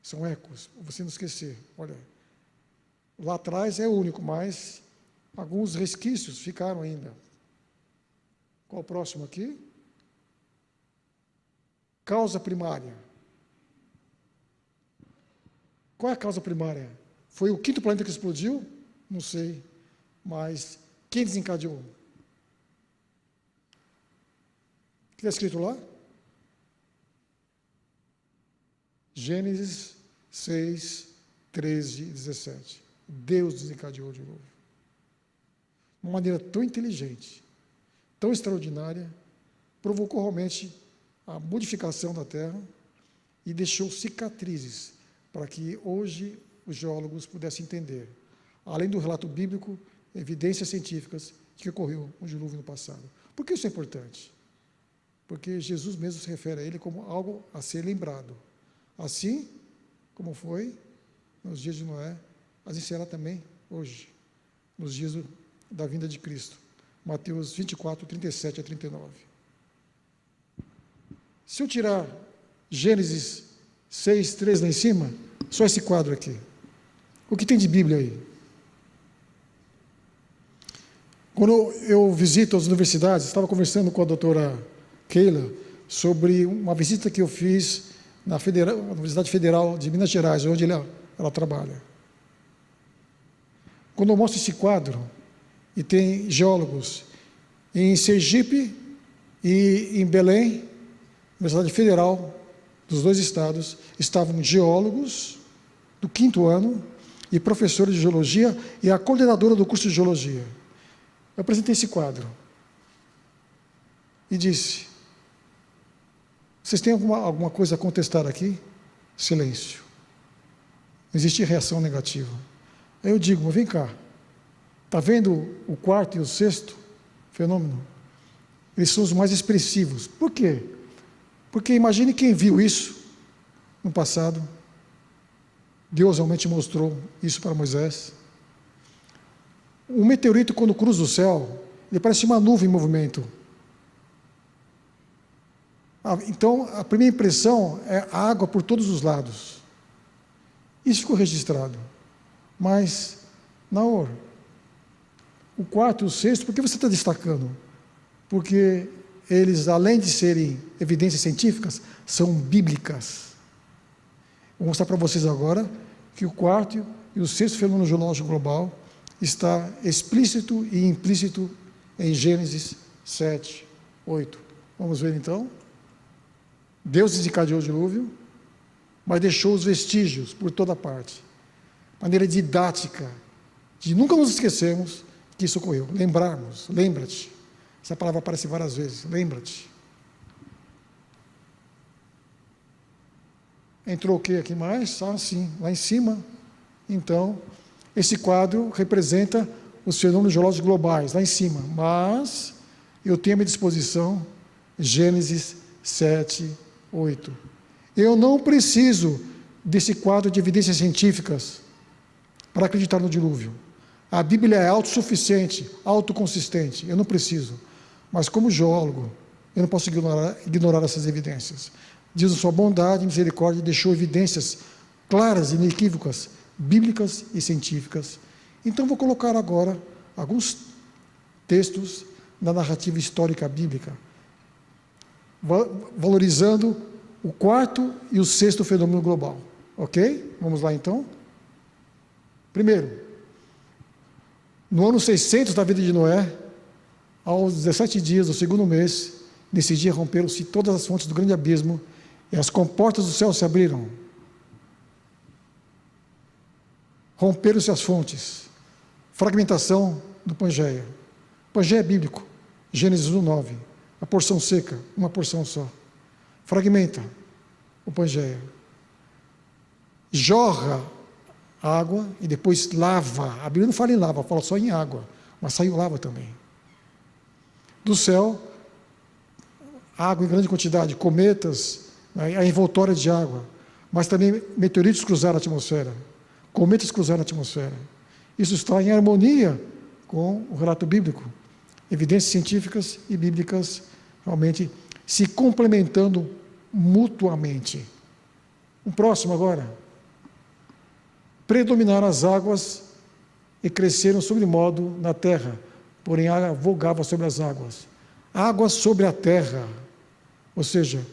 São ecos, para você não esquecer. Olha, lá atrás é único, mas alguns resquícios ficaram ainda. Qual o próximo aqui? Causa primária. Qual é a causa primária? Foi o quinto planeta que explodiu? Não sei. Mas quem desencadeou? O que está escrito lá? Gênesis 6, 13 e 17. Deus desencadeou de novo. De uma maneira tão inteligente, tão extraordinária, provocou realmente a modificação da Terra e deixou cicatrizes para que hoje os geólogos pudessem entender, além do relato bíblico, evidências científicas de que ocorreu um dilúvio no passado. Por que isso é importante? Porque Jesus mesmo se refere a ele como algo a ser lembrado. Assim como foi nos dias de Noé, assim será também hoje, nos dias da vinda de Cristo. Mateus 24, 37 a 39. Se eu tirar Gênesis 6, 3 lá em cima, só esse quadro aqui. O que tem de Bíblia aí? Quando eu visito as universidades, estava conversando com a doutora Keila sobre uma visita que eu fiz na Universidade Federal de Minas Gerais, onde ela trabalha. Quando eu mostro esse quadro, e tem geólogos em Sergipe e em Belém, Universidade Federal dos dois estados, estavam geólogos do 5º ano e professores de geologia e a coordenadora do curso de geologia. Eu apresentei esse quadro e disse: vocês têm alguma coisa a contestar aqui? Silêncio. Não existe reação negativa. Aí eu digo: mas vem cá, está vendo o 4º e o 6º fenômeno? Eles são os mais expressivos. Por quê? Porque imagine quem viu isso no passado. Deus realmente mostrou isso para Moisés. Um meteorito, quando cruza o céu, ele parece uma nuvem em movimento. Então, a primeira impressão é água por todos os lados. Isso ficou registrado. Mas, Naor, o 4º e o 6º, por que você está destacando? Porque eles, além de serem evidências científicas, são bíblicas. Vou mostrar para vocês agora que o 4º e o 6º fenômeno geológico global está explícito e implícito em Gênesis 7, 8. Vamos ver então. Deus desencadeou o dilúvio, mas deixou os vestígios por toda parte. Maneira didática, de nunca nos esquecermos que isso ocorreu. Lembrarmos, lembra-te. Essa palavra aparece várias vezes, lembra-te. Entrou o que aqui mais? Ah, sim, lá em cima. Então, esse quadro representa os fenômenos geológicos globais, lá em cima. Mas eu tenho à minha disposição Gênesis 7, 8. Eu não preciso desse quadro de evidências científicas para acreditar no dilúvio. A Bíblia é autossuficiente, autoconsistente, eu não preciso. Mas como geólogo, eu não posso ignorar essas evidências. Diz a sua bondade e misericórdia, deixou evidências claras e inequívocas, bíblicas e científicas. Então vou colocar agora alguns textos na narrativa histórica bíblica, valorizando o quarto e o sexto fenômeno global. Ok? Vamos lá então. Primeiro, no ano 600 da vida de Noé, aos 17 dias do segundo mês, nesse dia romperam-se todas as fontes do grande abismo e as comportas do céu se abriram. Romperam-se as fontes. Fragmentação do Pangeia. Pangeia é bíblico. Gênesis 1:9. A porção seca, uma porção só. Fragmenta o Pangeia. Jorra água e depois lava. A Bíblia não fala em lava, fala só em água, mas saiu lava também. Do céu, água em grande quantidade, cometas, a envoltória de água, mas também meteoritos cruzaram a atmosfera, cometas cruzaram a atmosfera. Isso está em harmonia com o relato bíblico. Evidências científicas e bíblicas realmente se complementando mutuamente. O próximo agora. Predominaram as águas e cresceram sobremodo na terra, porém a água vogava sobre as águas. Águas sobre a terra, ou seja,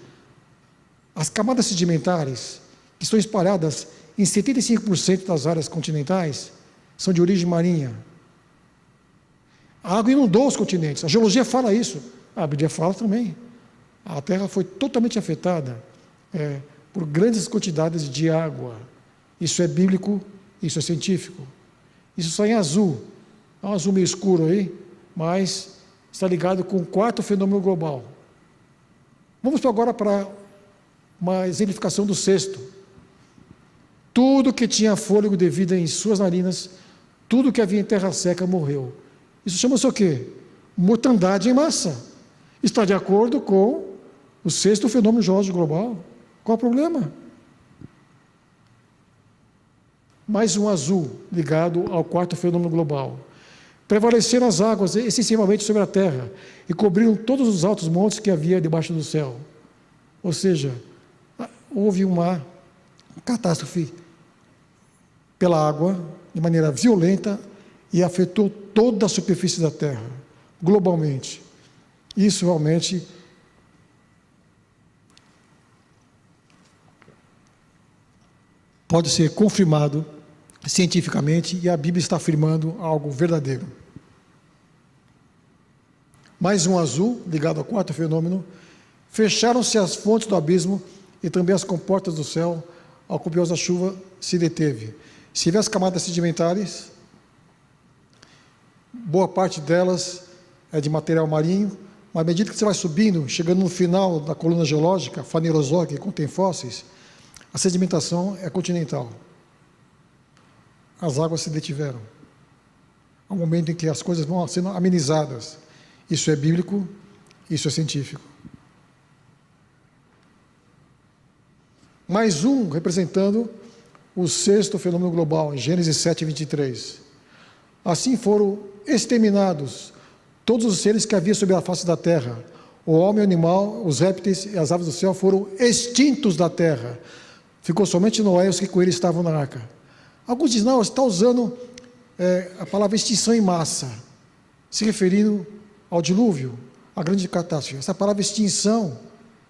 as camadas sedimentares, que estão espalhadas em 75% das áreas continentais, são de origem marinha. A água inundou os continentes, a geologia fala isso, a Bíblia fala também. A terra foi totalmente afetada por grandes quantidades de água. Isso é bíblico, isso é científico. Isso está em azul. É um azul meio escuro aí, mas está ligado com o quarto fenômeno global. Vamos agora para uma exemplificação do sexto. Tudo que tinha fôlego de vida em suas narinas, tudo que havia em terra seca morreu. Isso chama-se o quê? Mortandade em massa. Está de acordo com o sexto fenômeno geológico global. Qual o problema? Mais um azul ligado ao quarto fenômeno global. Prevaleceram as águas excessivamente sobre a terra e cobriram todos os altos montes que havia debaixo do céu. Ou seja, houve uma catástrofe pela água de maneira violenta e afetou toda a superfície da terra, globalmente. Isso realmente pode ser confirmado cientificamente e a Bíblia está afirmando algo verdadeiro. Mais um azul, ligado ao quarto fenômeno. Fecharam-se as fontes do abismo e também as comportas do céu, a copiosa chuva se deteve. Se vê as camadas sedimentares, boa parte delas é de material marinho, mas à medida que você vai subindo, chegando no final da coluna geológica, Fanerozoica, que contém fósseis, a sedimentação é continental. As águas se detiveram. Há um momento em que as coisas vão sendo amenizadas. Isso é bíblico, isso é científico. Mais um representando o sexto fenômeno global, em Gênesis 7:23. Assim foram exterminados todos os seres que havia sobre a face da terra. O homem, o animal, os répteis e as aves do céu foram extintos da terra. Ficou somente Noé e os que com ele estavam na arca. Alguns dizem, não, você está usando a palavra extinção em massa, se referindo ao dilúvio, à grande catástrofe. Essa palavra extinção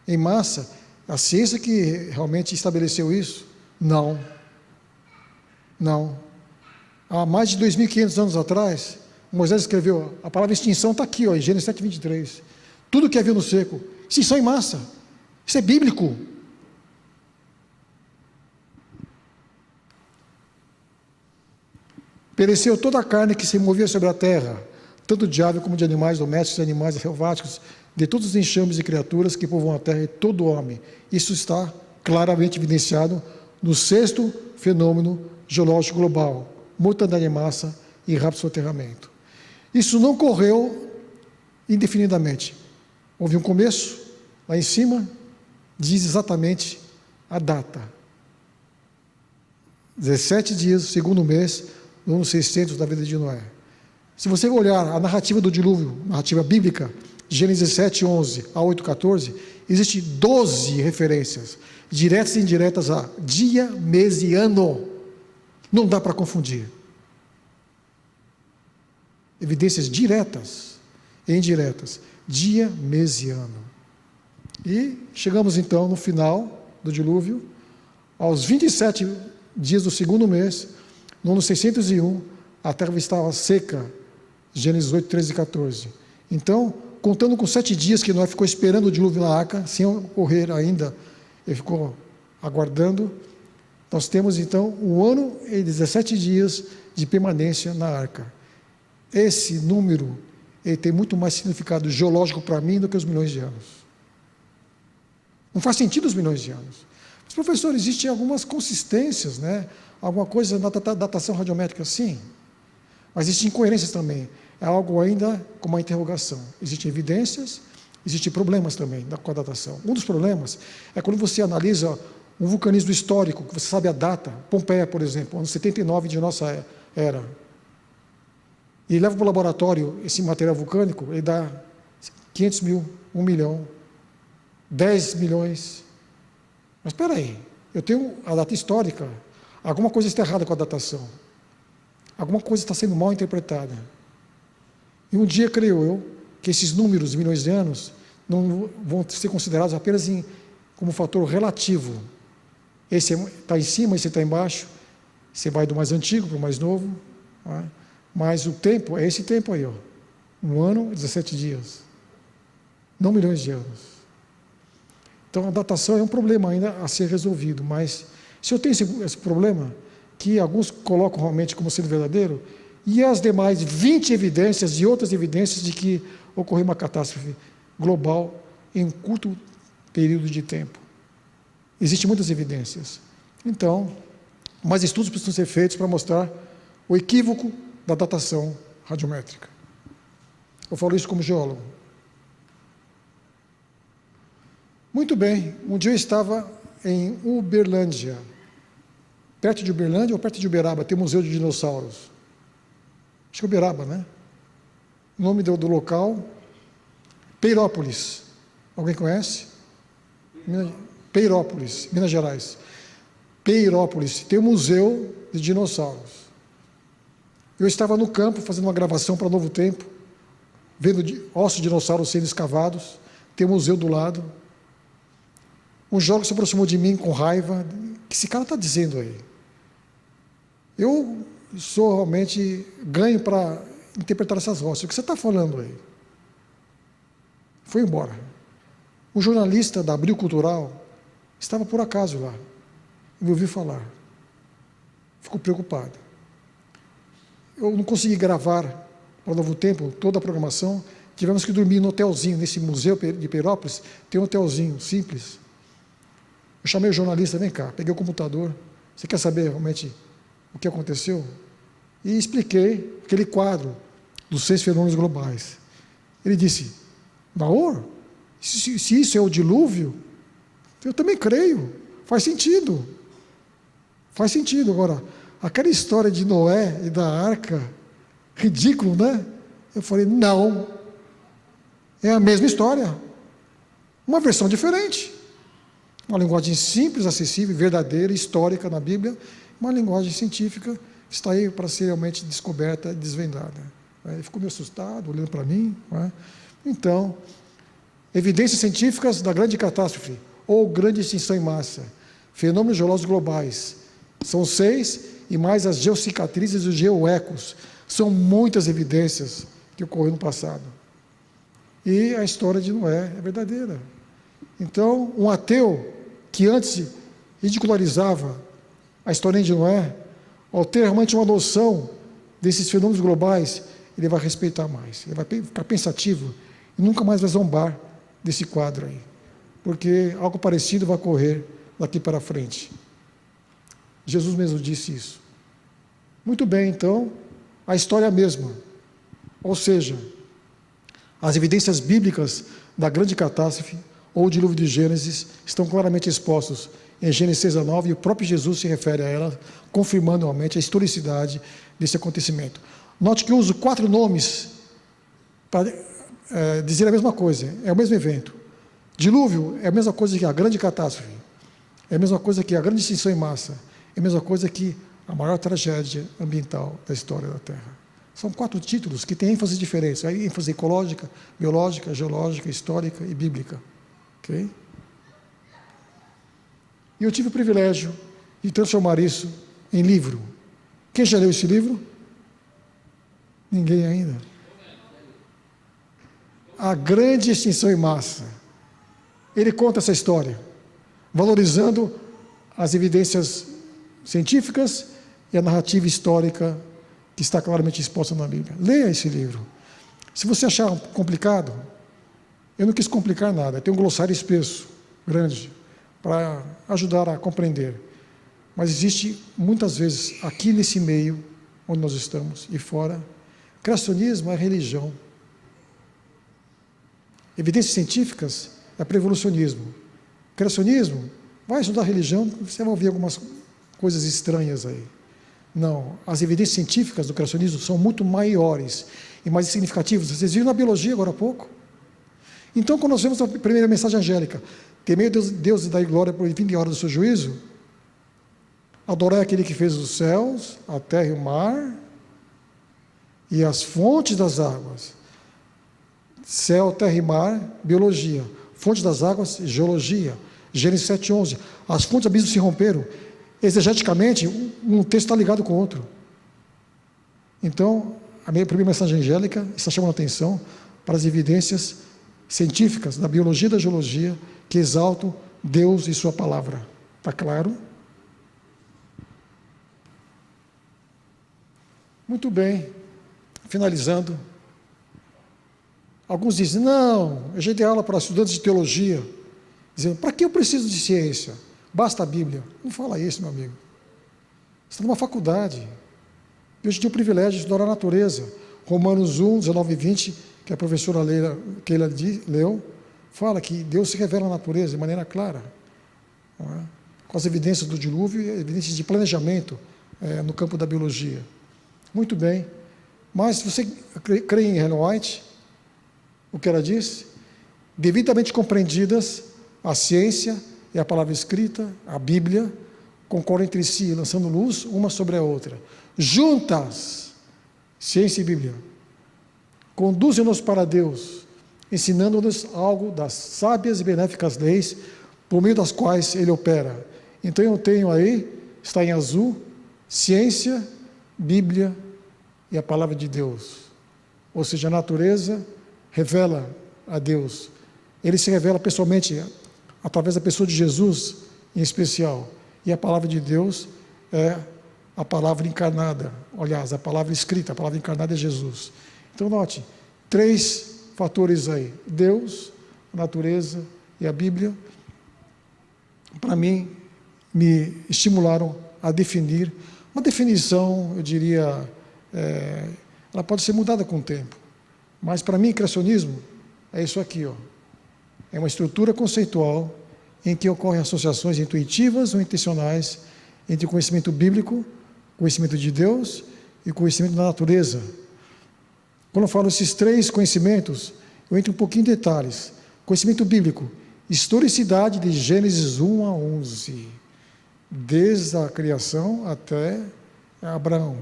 em massa, a ciência que realmente estabeleceu isso? Não. Não. Há mais de 2.500 anos atrás, Moisés escreveu, a palavra extinção está aqui, em Gênesis 7:23. Tudo que havia no seco, extinção em massa. Isso é bíblico. Pereceu toda a carne que se movia sobre a terra, tanto de ave como de animais domésticos e animais selváticos, de todos os enxames e criaturas que povoam a terra e todo homem. Isso está claramente evidenciado no sexto fenômeno geológico global, mortandade em massa e rápido soterramento. Isso não correu indefinidamente. Houve um começo, lá em cima, diz exatamente a data. 17 dias, segundo mês, no ano 600 da vida de Noé. Se você olhar a narrativa do dilúvio, narrativa bíblica, Gênesis 7, 11 a 8, 14, existem 12 referências, diretas e indiretas a dia, mês e ano. Não dá para confundir. Evidências diretas e indiretas, dia, mês e ano. E chegamos então no final do dilúvio, aos 27 dias do segundo mês, no ano 601, a terra estava seca, Gênesis 8, 13 e 14. Então, contando com 7 dias que Noé ficou esperando o dilúvio na arca, sem ocorrer ainda, ele ficou aguardando, nós temos então 1 ano e 17 dias de permanência na arca. Esse número, ele tem muito mais significado geológico para mim do que os milhões de anos. Não faz sentido os milhões de anos. Mas, professor, existem algumas consistências, né? Alguma coisa na datação radiométrica, sim. Mas existem incoerências também. É algo ainda com uma interrogação. Existem evidências, existem problemas também com a datação. Um dos problemas é quando você analisa um vulcanismo histórico, que você sabe a data, Pompeia, por exemplo, ano 79 de nossa era, e leva para o laboratório esse material vulcânico, ele dá 500 mil, 1 milhão, 10 milhões. Mas espera aí, eu tenho a data histórica, alguma coisa está errada com a datação. Alguma coisa está sendo mal interpretada. E um dia, creio eu, que esses números de milhões de anos não vão ser considerados apenas como fator relativo. Esse está em cima, esse está embaixo. Você vai do mais antigo para o mais novo. Tá? Mas o tempo é esse tempo aí, ó. 1 ano e 17 dias. Não milhões de anos. Então, a datação é um problema ainda a ser resolvido. Mas, se eu tenho esse problema, que alguns colocam realmente como sendo verdadeiro, e as demais 20 evidências e outras evidências de que ocorreu uma catástrofe global em um curto período de tempo. Existem muitas evidências. Então, mais estudos precisam ser feitos para mostrar o equívoco da datação radiométrica. Eu falo isso como geólogo. Muito bem, um dia eu estava em Uberlândia, perto de Uberlândia ou perto de Uberaba, tem um museu de dinossauros. Acho que é Uberaba, né? O nome do local, Peirópolis. Alguém conhece? Peirópolis, Minas Gerais. Peirópolis, tem um museu de dinossauros. Eu estava no campo fazendo uma gravação para Novo Tempo, vendo ossos de dinossauros sendo escavados, tem um museu do lado. Um geólogo se aproximou de mim com raiva. O que esse cara está dizendo aí? Eu sou realmente ganho para interpretar essas rochas. O que você está falando aí? Foi embora. Um jornalista da Abril Cultural estava por acaso lá. Me ouviu falar. Ficou preocupado. Eu não consegui gravar para o Novo Tempo toda a programação. Tivemos que dormir no hotelzinho, nesse museu de Peirópolis. Tem um hotelzinho simples. Eu chamei o jornalista, vem cá, peguei o computador. Você quer saber realmente o que aconteceu? E expliquei aquele quadro dos 6 fenômenos globais. Ele disse, Naor, se isso é o dilúvio, eu também creio, faz sentido. Faz sentido. Agora, aquela história de Noé e da arca, ridículo, né? Eu falei, não, é a mesma história, uma versão diferente. Uma linguagem simples, acessível, verdadeira, histórica na Bíblia, uma linguagem científica que está aí para ser realmente descoberta e desvendada. Ele ficou meio assustado, olhando para mim. Então, evidências científicas da grande catástrofe, ou grande extinção em massa, fenômenos geológicos globais, são 6, e mais as geocicatrizes e os geoecos. São muitas evidências que ocorreram no passado. E a história de Noé é verdadeira. Então, um ateu que antes ridicularizava a história de Noé, ao ter realmente uma noção desses fenômenos globais, ele vai respeitar mais, ele vai ficar pensativo e nunca mais vai zombar desse quadro aí, porque algo parecido vai ocorrer daqui para frente. Jesus mesmo disse isso. Muito bem, então, a história é a mesma, ou seja, as evidências bíblicas da grande catástrofe ou o dilúvio de Gênesis estão claramente expostos em Gênesis 6 a 9, e o próprio Jesus se refere a ela, confirmando realmente a historicidade desse acontecimento. Note que eu uso 4 nomes para dizer a mesma coisa, é o mesmo evento. Dilúvio é a mesma coisa que a grande catástrofe, é a mesma coisa que a grande extinção em massa, é a mesma coisa que a maior tragédia ambiental da história da Terra. São 4 títulos que têm ênfases diferentes, a ênfase ecológica, biológica, geológica, histórica e bíblica. Okay? E eu tive o privilégio de transformar isso em livro. Quem já leu esse livro? Ninguém ainda. A grande extinção em massa. Ele conta essa história, valorizando as evidências científicas e a narrativa histórica que está claramente exposta na Bíblia. Leia esse livro. Se você achar complicado, eu não quis complicar nada. Tem um glossário espesso, grande, para ajudar a compreender. Mas existe, muitas vezes, aqui nesse meio, onde nós estamos, e fora, criacionismo é religião. Evidências científicas é para evolucionismo. Criacionismo, vai estudar religião, você vai ouvir algumas coisas estranhas aí. Não, as evidências científicas do criacionismo são muito maiores e mais significativas. Vocês viram na biologia agora há pouco? Então, quando nós vemos a primeira mensagem angélica, temer Deus e dar glória por vir e hora do seu juízo, adorar aquele que fez os céus, a terra e o mar, e as fontes das águas. Céu, terra e mar, biologia. Fontes das águas, geologia. Gênesis 7:11. As fontes do abismo se romperam. Exegeticamente, um texto está ligado com o outro. Então, a minha primeira mensagem angélica está chamando a atenção para as evidências científicas da biologia e da geologia que exaltam Deus e sua palavra. Está claro? Muito bem. Finalizando. Alguns dizem, não, eu já dei aula para estudantes de teologia, dizendo, para que eu preciso de ciência? Basta a Bíblia. Não fala isso, meu amigo. Você está numa faculdade. Eu tive o privilégio de estudar a natureza. Romanos 1, 19 e 20, que a professora Keila leu, fala que Deus se revela na natureza de maneira clara. Não é? Com as evidências do dilúvio e evidências de planejamento no campo da biologia. Muito bem. Mas se você crê em Ellen White, o que ela diz? Devidamente compreendidas, a ciência e a palavra escrita, a Bíblia, concordam entre si, lançando luz uma sobre a outra. Juntas, ciência e Bíblia, conduzem-nos para Deus, ensinando-nos algo das sábias e benéficas leis, por meio das quais Ele opera. Então eu tenho aí, está em azul, ciência, Bíblia e a palavra de Deus. Ou seja, a natureza revela a Deus. Ele se revela pessoalmente através da pessoa de Jesus, em especial. E a palavra de Deus é a palavra encarnada. Aliás, a palavra escrita, a palavra encarnada é Jesus. Então, note, 3 fatores aí. Deus, a natureza e a Bíblia, para mim, me estimularam a definir. Uma definição, eu diria, ela pode ser mudada com o tempo. Mas, para mim, criacionismo é isso aqui, ó. É uma estrutura conceitual em que ocorrem associações intuitivas ou intencionais entre conhecimento bíblico, conhecimento de Deus e conhecimento da natureza. Quando eu falo esses 3 conhecimentos, eu entro um pouquinho em detalhes. Conhecimento bíblico, historicidade de Gênesis 1 a 11, desde a criação até Abraão.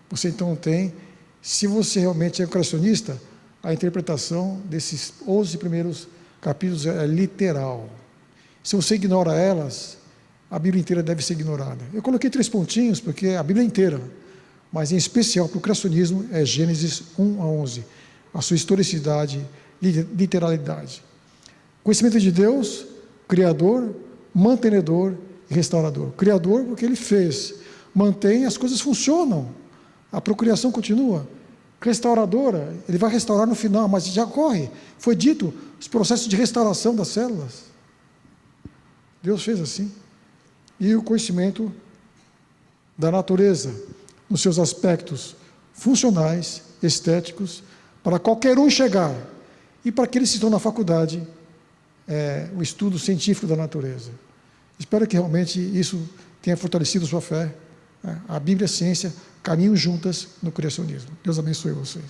Você então tem, se você realmente é um criacionista, a interpretação desses 11 primeiros capítulos é literal. Se você ignora elas, a Bíblia inteira deve ser ignorada. Eu coloquei 3 pontinhos, porque a Bíblia inteira, mas em especial para o criacionismo, é Gênesis 1 a 11, a sua historicidade, literalidade. Conhecimento de Deus, Criador, mantenedor e restaurador. Criador, porque Ele fez, mantém, as coisas funcionam, a procriação continua. Restauradora, Ele vai restaurar no final, mas já ocorre, foi dito, os processos de restauração das células. Deus fez assim. E o conhecimento da natureza, nos seus aspectos funcionais, estéticos, para qualquer um chegar. E para aqueles que estão na faculdade, o estudo científico da natureza. Espero que realmente isso tenha fortalecido sua fé. A Bíblia e a ciência caminham juntas no criacionismo. Deus abençoe vocês.